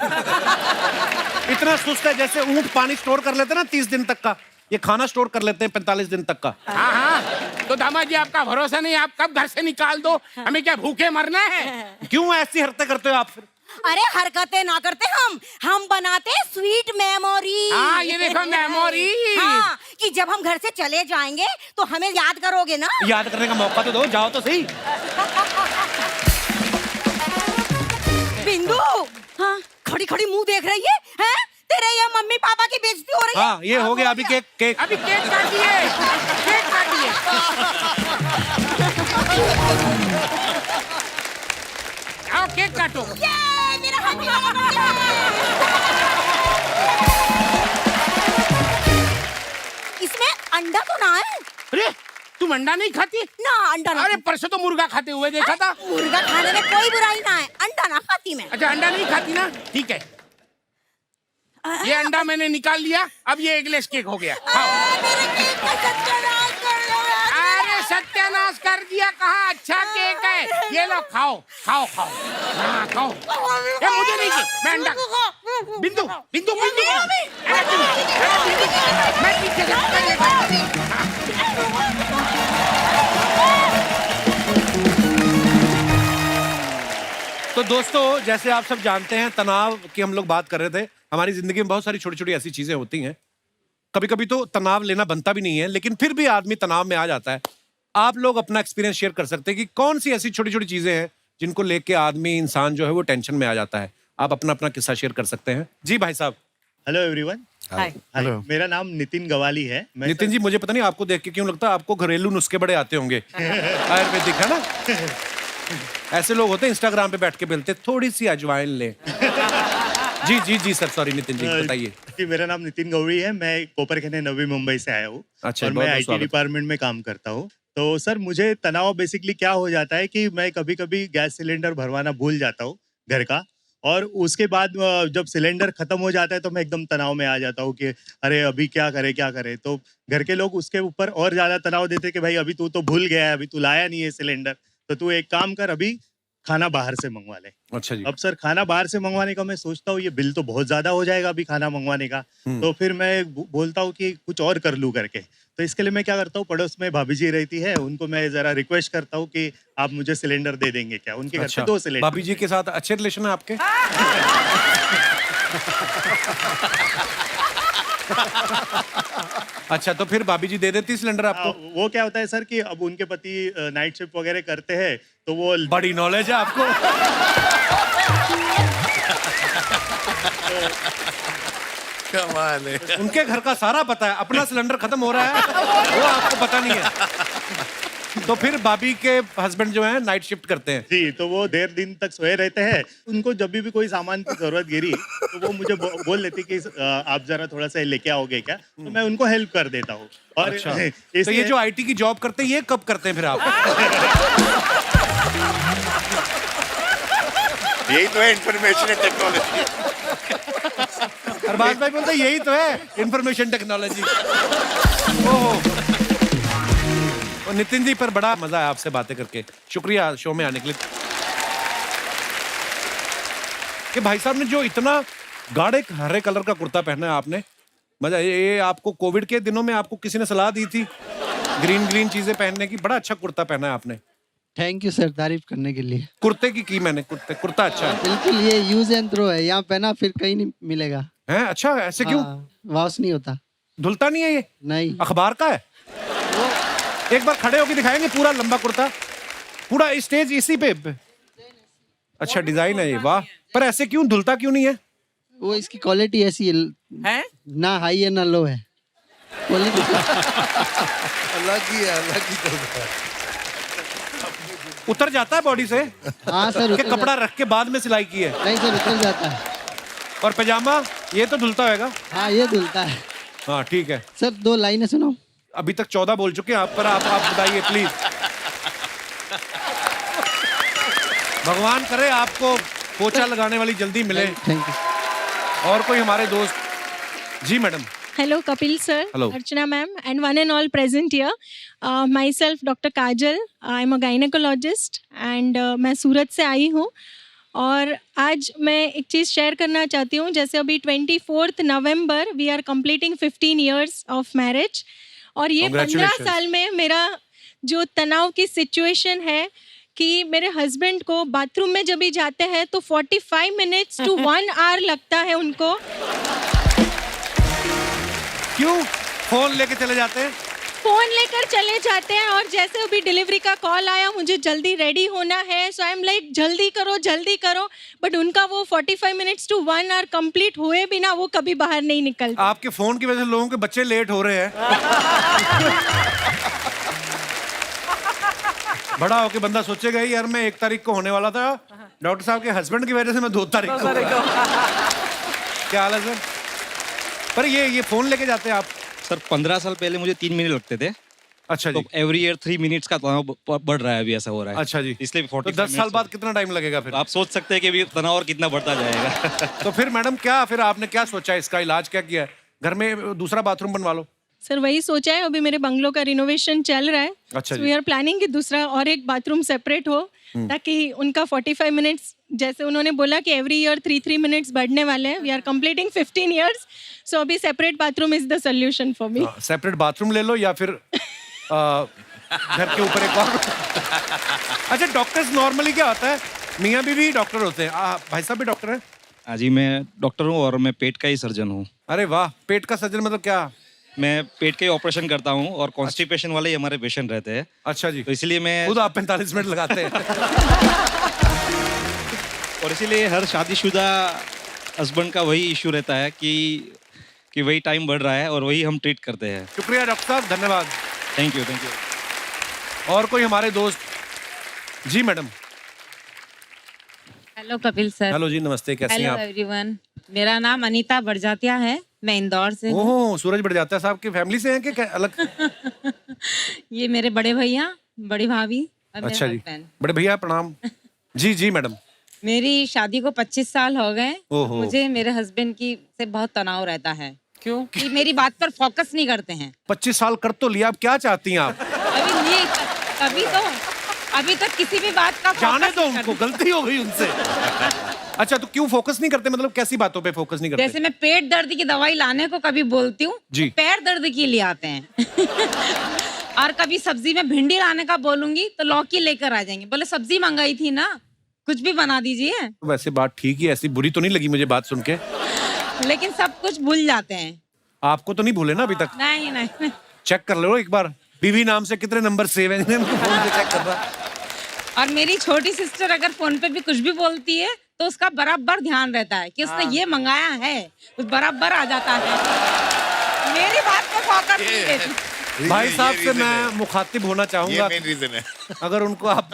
इतना सुस्त है जैसे ऊंट पानी स्टोर कर लेते ना 30 दिन तक का, ये खाना स्टोर कर लेते हैं 45 दिन तक का। हाँ, तो दामाद जी आपका भरोसा नहीं, आप कब घर से निकाल दो, हमें क्या भूखे मरना है? क्यों ऐसी हरकतें करते हो आप फिर? अरे हरकतें ना करते, हम बनाते स्वीट मेमोरी। हाँ, ये देखो मेमोरी। हाँ, कि जब हम घर से चले जाएंगे तो हमें याद करोगे ना। याद करने का मौका तो दो, जाओ तो सही। बिंदु, हाँ खड़ी खड़ी मुंह देख रही है, हैं? तेरे ये मम्मी पापा की बेइज्जती हो रही है। हाँ, ये हो गया अभी केक। अभी केक काटिए, केक काटिए। आओ केक काटो। मेरा हैप्पी वाला बर्थडे। इसमें अंडा तो ना है? अरे तुम अंडा नहीं खाती? ना अंडा ना। अरे परसों तो मुर्गा खाते हुए देखा था। मुर्गा खाने में कोई बुराई ना है, अंडा ना खाती मैं। अच्छा अंडा नहीं खाती ना, ठीक है। ये अंडा मैंने निकाल लिया, अब ये एगलेस केक हो गया। मेरे केक का सत्यानाश कर दो यार। अरे सत्यानाश कर दिया, कहाँ अच्छा केक है, ये लो खाओ खाओ खाओ। हाँ खाओ। ये मुझे नहीं चाहिए, मैं अंडा। बिंदु बिंदु बिंदु, मैं पीछे से तो दोस्तों, जैसे आप सब जानते हैं, तनाव की हम लोग बात कर रहे थे। हमारी जिंदगी में बहुत सारी छोटी छोटी ऐसी चीजें होती हैं, कभी कभी तो तनाव लेना बनता भी नहीं है, लेकिन फिर भी आदमी तनाव में आ जाता है। आप लोग अपना एक्सपीरियंस शेयर कर सकते हैं कि कौन सी ऐसी छोटी छोटी चीजें हैं जिनको लेके आदमी, इंसान जो है वो टेंशन में आ जाता है। आप अपना अपना किस्सा शेयर कर सकते हैं। जी भाई साहब। Hello everyone. हाय। मेरा नाम नितिन गवाली है। नितिन जी, मुझे पता नहीं आपको देख के क्यों लगता है आपको घरेलू नुस्खे बड़े आते होंगे। आयुर्वेदिक है ना, ऐसे लोग होते हैं इंस्टाग्राम पे बैठ के बोलते थोड़ी सी अजवाइन ले। जी जी जी सर, सॉरी नितिन जी, बताइए। कि मेरा नाम नितिन गौरी है, मैं कोपरखैनी नवी मुंबई से आया हूँ। अच्छा, और मैं आईटी डिपार्टमेंट में काम करता हूँ। तो सर मुझे तनाव बेसिकली क्या हो जाता है कि मैं कभी कभी गैस सिलेंडर भरवाना भूल जाता हूँ घर का, और उसके बाद जब सिलेंडर खत्म हो जाता है तो मैं एकदम तनाव में आ जाता हूँ कि अरे अभी क्या करे। तो घर के लोग उसके ऊपर और ज्यादा तनाव देते कि भाई अभी तू तो भूल गया है, अभी तू लाया नहीं है सिलेंडर, तो तू एक काम कर, अभी खाना बाहर से मंगवा लें। अच्छा जी। अब सर खाना बाहर से मंगवाने का मैं सोचता हूँ ये बिल तो बहुत ज्यादा हो जाएगा अभी खाना मंगवाने का, तो फिर मैं बोलता हूँ कि कुछ और कर लूँ करके। तो इसके लिए मैं क्या करता हूँ, पड़ोस में भाभी जी रहती है, उनको मैं जरा रिक्वेस्ट करता हूँ कि आप मुझे सिलेंडर दे देंगे क्या। उनके घर पे 2 सिलेंडर। भाभी जी के साथ अच्छे रिलेशन है आपके? अच्छा, तो फिर भाभी जी दे देती सिलेंडर आपको? वो क्या होता है सर कि अब उनके पति नाइट शिफ्ट वगैरह करते हैं, तो वो बड़ी नॉलेज है आपको। कमाल है। उनके घर का सारा पता है, अपना सिलेंडर खत्म हो रहा है वो आपको पता नहीं है। तो फिर भाभी के हस्बैंड जो है नाइट शिफ्ट करते हैं जी, तो वो देर दिन तक सोए रहते हैं। उनको जब भी कोई सामान की जरूरत गिरी तो वो मुझे बोल लेती कि आप जरा थोड़ा सा लेके आओगे क्या, तो मैं उनको हेल्प कर देता हूँ। और अच्छा। तो ये जो आईटी की जॉब करते हैं ये कब करते हैं फिर आप? यही तो है इंफॉर्मेशन टेक्नोलॉजी। अरबाज भाई बोलते यही तो है इंफॉर्मेशन टेक्नोलॉजी। ओह, और नितिन जी, पर बड़ा मजा है आपसे बातें करके। शुक्रिया शो में आने के लिए। कि भाई साहब ने जो इतना गाढ़े हरे कलर का कुर्ता पहना है आपने, मजा। ये आपको कोविड के दिनों में आपको किसी ने सलाह दी थी ग्रीन चीजें पहनने की? बड़ा अच्छा कुर्ता पहना है आपने। थैंक यू सर, तारीफ करने के लिए। कुर्ते की मैंने कुर्ता अच्छा है बिल्कुल, ये यूज एंड थ्रो है, यहाँ पहना फिर कहीं नहीं मिलेगा। है? अच्छा, ऐसे क्यों? वॉश नहीं होता। धुलता नहीं है ये? नहीं। अखबार का है? एक बार खड़े होके दिखाएंगे पूरा लंबा कुर्ता, पूरा स्टेज इसी पे। अच्छा डिजाइन है ये, वाह। पर ऐसे क्यों, धुलता क्यों नहीं है? वो इसकी क्वालिटी ऐसी है, ना हाई है ना लो है, क्वालिटी अलग ही है, अलग ही चलता है। उतर जाता है बॉडी से? हाँ सर, कि कपड़ा रख के बाद में सिलाई की है? नहीं सर, उतर जाता है। और पजामा ये तो धुलता होगा? हाँ, ये धुलता है। हाँ ठीक है सर। 2 लाइनें सुनाओ। अभी तक 14 बोल चुके हैं आप, पर आप बताइए प्लीज। भगवान करे आपको पोछा लगाने वाली जल्दी मिले। Thank you. और कोई हमारे दोस्त? जी madam. Hello, Kapil sir. Hello. Archana ma'am, and one and all present here. Myself, Dr. Kajal. I'm a gynecologist, and मैं सूरत से आई हूँ। और आज मैं एक चीज़ शेयर करना चाहती हूँ। जैसे अभी 24 November we are completing 15 years of marriage, और ये 15 साल में मेरा जो तनाव की सिचुएशन है कि मेरे हस्बैंड को बाथरूम में जब भी जाते हैं तो 45 मिनट्स टू 1 hour लगता है उनको। क्यों? फोन लेके चले जाते हैं? फोन लेकर चले जाते हैं, और जैसे अभी डिलीवरी का कॉल आया, मुझे जल्दी रेडी होना है, सो आई एम लाइक जल्दी करो, बट उनका वो 45 मिनट्स टू 1 hour कंप्लीट हुए बिना वो कभी बाहर नहीं निकलते। आपके फोन की वजह से लोगों के बच्चे लेट हो रहे हैं। बड़ा होके बंदा सोचेगा यार मैं 1 तारीख को होने वाला था, डॉक्टर साहब के हस्बैंड की वजह से मैं 2 तारीख को। क्या हाल है सर? पर ये फोन लेके जाते हैं आप? सर 15 साल पहले मुझे 3 मिनट लगते थे। अच्छा जी। तो एवरी ईयर 3 मिनट्स का तनाव बढ़ रहा है, अभी ऐसा हो रहा है। अच्छा जी। इसलिए 40 तो 10 साल बाद कितना टाइम लगेगा फिर? आप सोच सकते हैं कि अभी तनाव और कितना बढ़ता जाएगा। तो फिर मैडम क्या, फिर आपने क्या सोचा है, इसका इलाज क्या किया है? घर में दूसरा बाथरूम बनवा लो। सर वही सोचा है, अभी मेरे बंगलो का रिनोवेशन चल रहा है। अच्छा वी आर प्लानिंग कि दूसरा और एक बाथरूम सेपरेट हो, ताकि उनका 45 मिनट्स, जैसे उन्होंने बोला कि एवरी ईयर 3 मिनट्स बढ़ने वाले हैं। वी आर कंप्लीटिंग 15 years, सो अभी separate bathroom is the solution for me. Separate bathroom ले लो या फिर घर के ऊपर एक और। अच्छा, डॉक्टर्स नॉर्मली क्या होता है, मियाँ बीवी डॉक्टर होते हैं, भाई साहब भी डॉक्टर हैं? हाँ जी, मैं डॉक्टर हूँ और मैं पेट का ही सर्जन हूँ। अरे वाह, पेट का सर्जन मतलब क्या? मैं पेट के ऑपरेशन करता हूँ और कॉन्स्टिपेशन वाले ही हमारे पेशेंट रहते हैं। अच्छा जी। तो इसलिए मैं खुद आप 45 मिनट लगाते हैं। और इसीलिए हर शादीशुदा हस्बैंड का वही इशू रहता है कि वही टाइम बढ़ रहा है और वही हम ट्रीट करते हैं। शुक्रिया डॉक्टर साहब, धन्यवाद। Thank you. और कोई हमारे दोस्त? जी madam. Hello Kapil sir. Hello जी, नमस्ते, कैसे हैं आप? हेलो एवरीवन, मेरा नाम अनीता बड़जात्या है, मैं इंदौर से हूँ। ओह, सूरज बड़जात्या साहब की फैमिली से हैं कि अलग? ये मेरे बड़े भैया, बड़ी भाभी और अच्छा मेरे जी, husband। बड़े भैया प्रणाम। जी जी मैडम। मेरी शादी को 25 साल हो गए। ओहो। मुझे मेरे हस्बैंड की से बहुत तनाव रहता है। क्यों? कि मेरी बात पर फोकस नहीं करते हैं। 25 साल कर तो लिया, अब क्या चाहती हैं आप? अभी नहीं, अभी तो अभी तक किसी भी बात का जाने focus दो नहीं उनको, करती। गलती हो गई उनसे। अच्छा, तो क्यों फोकस नहीं करते, मतलब कैसी बातों पे फोकस नहीं करते? जैसे मैं पेट दर्द की दवाई लाने को कभी बोलती हूँ, जी। तो पैर दर्द की ले आते हैं। और कभी सब्जी में भिंडी लाने का बोलूंगी तो लौकी लेकर आ जाएंगे, बोले सब्जी मंगाई थी ना, कुछ भी बना दीजिए। वैसे बात ठीक ही, ऐसी बुरी तो नहीं लगी मुझे बात सुन के। लेकिन सब कुछ भूल जाते हैं। आपको तो नहीं भूले ना अभी तक? नहीं नहीं। चेक कर लो एक बार, बीवी नाम से कितने नंबर सेव है, इन्हें फोन पे चेक कर रहा। और मेरी छोटी सिस्टर अगर फोन पे भी कुछ भी बोलती है तो उसका बराबर ध्यान रहता है कि उसने ये मंगाया है, कुछ बराबर आ जाता है। मेरी बात पे फोकस नहीं देती। भाई साहब से मैं मुखातिब होना चाहूंगा, मेन रीजन है। अगर उनको आप,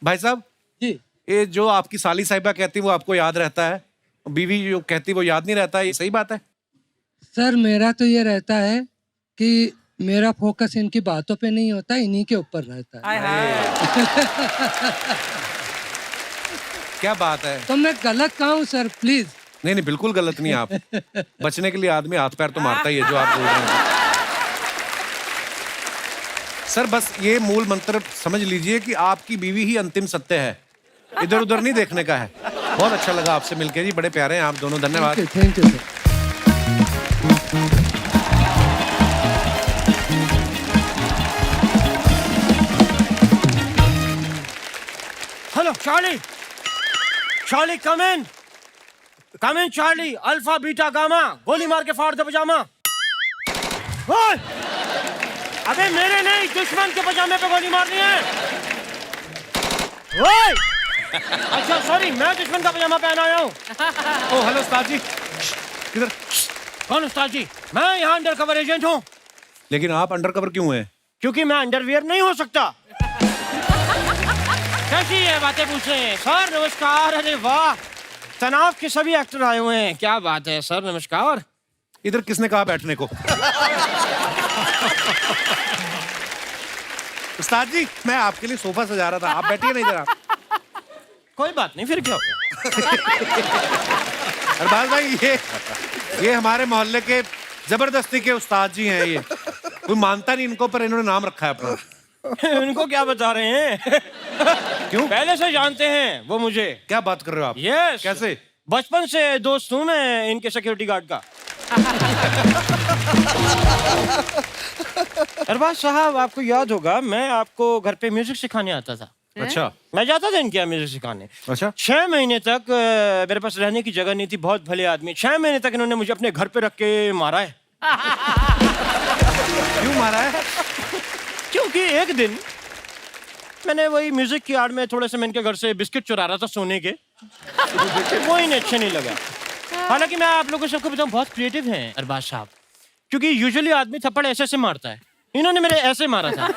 भाई साहब जी, ये जो आपकी साली साहिबा कहती वो आपको याद रहता है, बीवी जो कहती वो याद नहीं रहता, ये सही बात है? सर मेरा तो ये रहता है कि मेरा फोकस इनकी बातों पे नहीं होता, इन्हीं के ऊपर रहता है। क्या बात है? तो मैं गलत कहाँ हूँ सर, प्लीज? नहीं नहीं, बिल्कुल गलत नहीं आप। बचने के लिए आदमी हाथ पैर तो मारता ही है, जो आप बोल रहे हैं। सर बस ये मूल मंत्र समझ लीजिए कि आपकी बीवी ही अंतिम सत्य है, इधर उधर नहीं देखने का है। बहुत अच्छा लगा आपसे मिलके जी, बड़े प्यारे हैं आप दोनों, धन्यवाद। Thank you sir. Hello Charlie, Charlie come in Charlie, alpha beta gamma, गोली मार के फाड़ दे पजामा। ओए! अबे मेरे नहीं, दुश्मन के पजामे पे गोली मारनी है। ओए! अच्छा सॉरी, मैं दुश्मन का पजामा पहन आया हूँ। ओ हेलो उस्ताद जी, किधर? कौन उस्ताद जी? मैं यहाँ अंडर कवर एजेंट हूँ। लेकिन आप अंडर कवर क्यों हैं? क्योंकि मैं अंडरवियर नहीं हो सकता। कैसी है बातें पूछ रहे हैं? सर नमस्कार, अरे वाह, तनाव के सभी एक्टर आए हुए हैं, क्या बात है सर, नमस्कार। इधर किसने कहा बैठने को? उस्ताद जी मैं आपके लिए सोफा सजा रहा था, आप बैठिए ना इधर। आप कोई बात नहीं, फिर क्या? अरबाज भाई ये हमारे मोहल्ले के जबरदस्ती के उस्ताद जी हैं, ये कोई मानता नहीं इनको, पर इन्होंने नाम रखा है अपना। इनको क्या बता रहे हैं? क्यों? पहले से जानते हैं वो मुझे। क्या बात कर रहे हो आप? यस। कैसे? बचपन से दोस्त हूँ मैं इनके सिक्योरिटी गार्ड का। अरबाज साहब आपको याद होगा, मैं आपको घर पे म्यूजिक सिखाने आता था। अच्छा। मैं जाता था इनके यहाँ म्यूजिक सिखाने। अच्छा। 6 महीने तक मेरे पास रहने की जगह नहीं थी, बहुत भले आदमी। 6 महीने तक इन्होंने मुझे अपने घर पे रख के मारा है। क्यों मारा है? क्योंकि एक दिन मैंने वही म्यूजिक की आड़ में थोड़े से मैं इनके घर से बिस्किट चुरा रहा था सोने के, वो इन्हें अच्छे नहीं लगा। हालांकि मैं आप लोगों को सबको बताऊं, बहुत क्रिएटिव हैं अरबाज साहब, क्योंकि यूजुअली आदमी थप्पड़ ऐसे से मारता है, इन्होंने मेरे ऐसे मारा था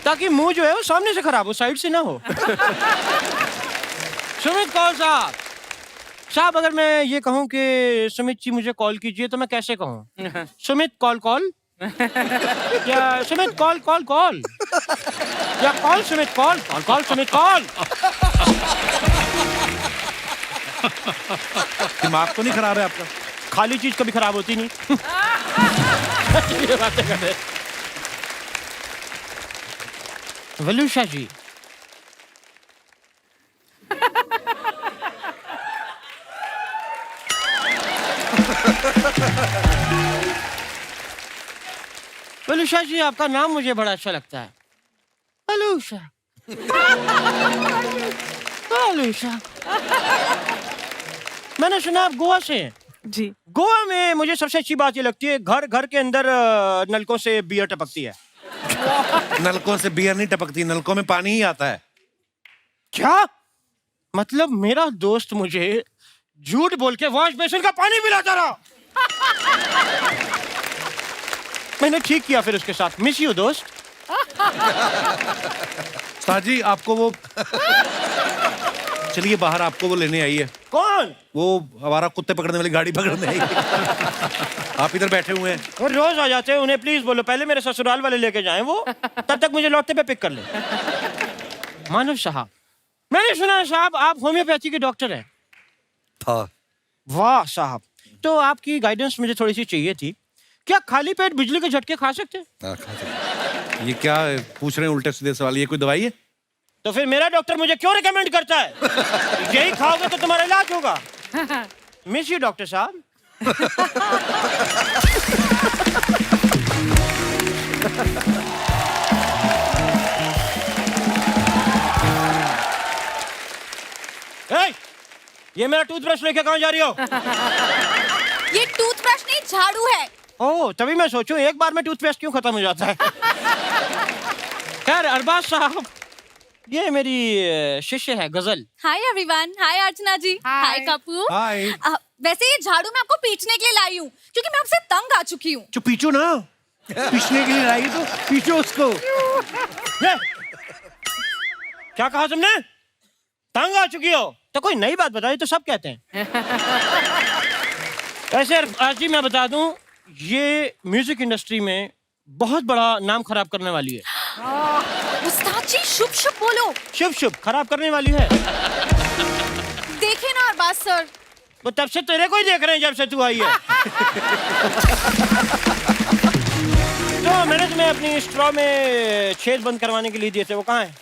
ताकि मुंह जो है वो सामने से खराब हो, साइड से ना हो। सुमित कौल साहब, अगर मैं ये कहूं कि सुमित जी मुझे कॉल कीजिए तो मैं कैसे कहूं? सुमित कॉल या सुमित कॉल या call Sumit call Sumit call. दिमाग तो नहीं खराब है आपका? खाली चीज कभी खराब होती नहीं। ये बातें कर रहे हैं। वलूषा जी, वलूषा जी आपका नाम मुझे बड़ा अच्छा लगता है, वलूषा। वलूषा, मैंने सुना आप गोवा से हैं। जी। गोवा में मुझे सबसे अच्छी बात ये लगती है, घर घर के अंदर नलकों से बियर टपकती है। नलकों से बियर नहीं टपकती, नलकों में पानी ही आता है। क्या मतलब? मेरा दोस्त मुझे झूठ बोल के वॉश बेसिन का पानी पिलाता रहा। मैंने ठीक किया फिर उसके साथ। मिस यू दोस्त। साजी आपको वो चलिए बाहर, आपको वो लेने आई है। कौन? वो हमारा कुत्ते पकड़ने वाली गाड़ी पकड़ने आई है। आप इधर बैठे हुए हैं। वो रोज आ जाते हैं, उन्हें प्लीज बोलो पहले मेरे ससुराल वाले लेके जाएं, वो तब तक मुझे लौटते पे पिक कर ले। मानव साहब, मैंने सुना है साहब आप होम्योपैथी के डॉक्टर हैं। था। वाह साहब, तो आपकी गाइडेंस मुझे थोड़ी सी चाहिए थी। क्या खाली पेट बिजली के झटके खा सकते हैं? खा सकते। ये क्या पूछ रहे हैं उल्टे सीधे सवाल? ये कोई दवाई है? तो फिर मेरा डॉक्टर मुझे क्यों रिकमेंड करता है? यही खाओगे तो तुम्हारा इलाज होगा। मिस यू डॉक्टर साहब। ये मेरा टूथब्रश लेके कहाँ जा रही हो? ये टूथब्रश नहीं, झाड़ू है। ओह, तभी मैं सोचूं एक बार में टूथपेस्ट क्यों खत्म हो जाता है। खैर अरबाज साहब, ये मेरी शिष्य है गजल। हाय एवरीवन, हाय अर्चना जी, हाय कपूर। हाय। वैसे ये झाड़ू मैं आपको पीटने के लिए लाई हूँ क्योंकि मैं आपसे तंग आ चुकी हूँ। जो पीछो ना, पीछने के लिए लाई तो पीछो उसको। क्या कहा तुमने? तंग आ चुकी हो? तो कोई नई बात बताई तो सब कहते हैं। वैसे आज जी मैं बता दूं, ये म्यूजिक इंडस्ट्री में बहुत बड़ा नाम खराब करने वाली है। उस्ताद जी शुभ शुभ बोलो। शुभ शुभ खराब करने वाली है। देखे ना अरबाज सर, वो तब से तेरे को ही देख रहे हैं जब से तू आई है। तो मैंने तुम्हें अपनी स्ट्रॉ में छेद बंद करवाने के लिए दिए थे, वो कहाँ है?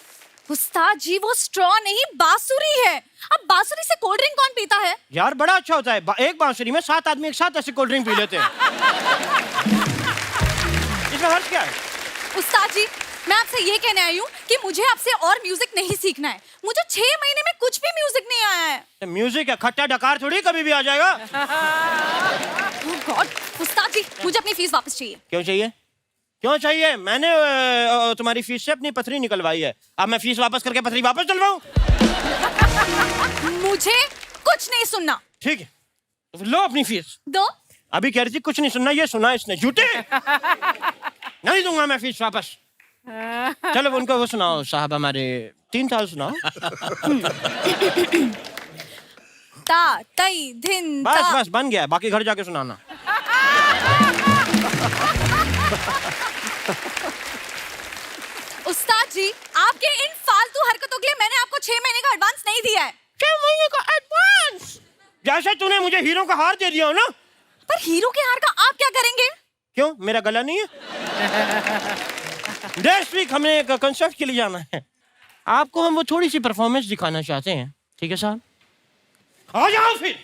उस्ताद जी वो स्ट्रॉ नहीं, बांसुरी है। अब बांसुरी से कोल्ड ड्रिंक कौन पीता है? यार बड़ा अच्छा होता है, एक बांसुरी में 7 आदमी एक साथ ऐसे कोल्ड ड्रिंक पी लेते हैं। इसमें हर्ष क्या है? उस्ताद जी मैं आपसे ये कहने आई हूँ कि मुझे आपसे और म्यूजिक नहीं सीखना है। मुझे 6 महीने में कुछ भी म्यूजिक नहीं आया है। तो म्यूजिक है, खट्टा डकार थोड़ी कभी भी आ जाएगा। Oh God, उस्ताद जी मुझे अपनी फीस वापस चाहिए। क्यों चाहिए? क्यों चाहिए? मैंने तुम्हारी फीस से अपनी पथरी निकलवाई है, अब मैं फीस वापस करके पथरी वापस डलवाऊं? मुझे कुछ नहीं सुनना। ठीक है, तो फिर लो अपनी फीस। दो। अभी कह रही थी कुछ नहीं सुनना, ये सुना इसने। झूठे। नहीं दूंगा मैं फीस वापस। चलो उनको वो सुनाओ साहब, हमारे 3 ताल सुनाओ। ता तई धिन बस ता। बस बन गया, बाकी घर जाके सुनाना। उस्ताद जी आपके इन फालतू हरकतों के लिए मैंने आपको 6 महीने का एडवांस नहीं दिया है। 6 महीने का एडवांस? जैसे तूने मुझे हीरो का हार दे दिया हो ना। पर हीरो के हार का आप क्या करेंगे? क्यों, मेरा गला नहीं है? नेक्स्ट वीक हमें एक कंसर्ट के लिए जाना है, आपको हम वो थोड़ी सी परफॉर्मेंस दिखाना चाहते हैं। ठीक है साहब, आ जाओ फिर।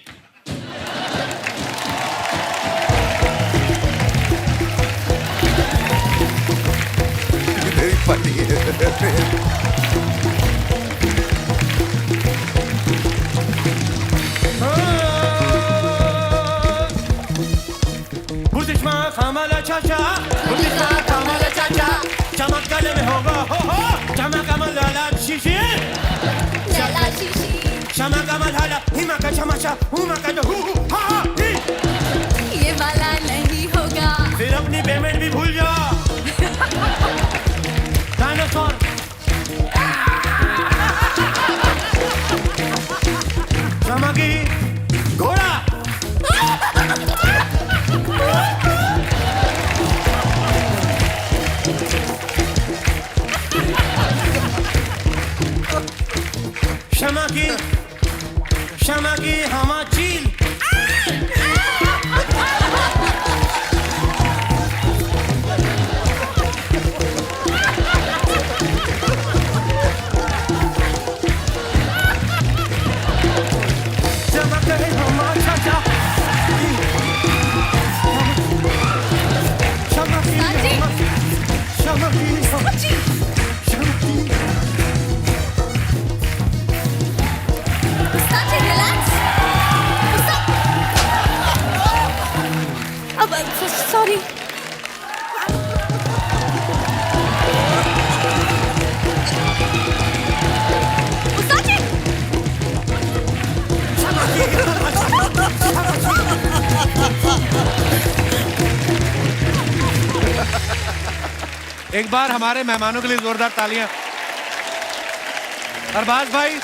बुर्दिशमा खामाला चाचा, बुर्दिशमा खामाला चाचा, चमक गले में होगा हो, चमक अमल लाला शीशी, लाला शीशी, चमक अमल हाला, हिमा का चमचा, हुमा का जो हु हा ही, ये वाला नहीं होगा। फिर अपनी पेमेंट भी भूल जा। डायनासोर, चमकी घोड़ा, क्षमा की हमा चील, चमक है हमा चाचा, क्षमा की क्षमा की सॉरी। एक बार हमारे मेहमानों के लिए जोरदार तालियां। अरबाज भाई,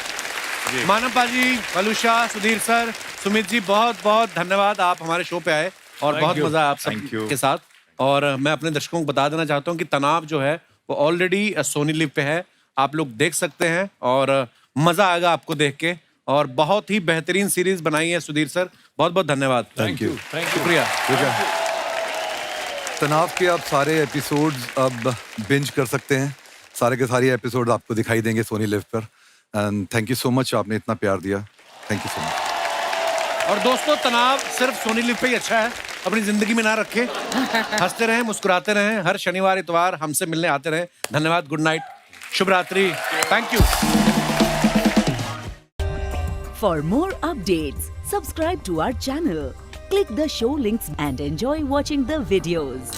मानव पाजी, अलूशा, सुधीर सर, सुमित जी, बहुत बहुत धन्यवाद, आप हमारे शो पे आए और बहुत मजा आप सब के साथ। और मैं अपने दर्शकों को बता देना चाहता हूँ कि तनाव जो है वो ऑलरेडी सोनी लिव पे है, आप लोग देख सकते हैं और मजा आएगा आपको देख के। और बहुत ही बेहतरीन सीरीज बनाई है सुधीर सर, बहुत बहुत धन्यवाद। Thank you. शुक्रिया। तनाव के आप सारे एपिसोड्स अब बिंज कर सकते हैं। सारे के सारे एपिसोड आपको दिखाई देंगे सोनी लिव पर। And thank you so much, आपने इतना प्यार दिया। Thank you so much. और दोस्तों, तनाव सिर्फ सोनी लिव पे ही अच्छा है, अपनी जिंदगी में ना रखें। हंसते रहें, मुस्कुराते रहें, हर शनिवार इतवार हमसे मिलने आते रहें। धन्यवाद, गुड नाइट, शुभ रात्रि, thank you. For more updates, subscribe to our channel, click the show links and enjoy watching the videos.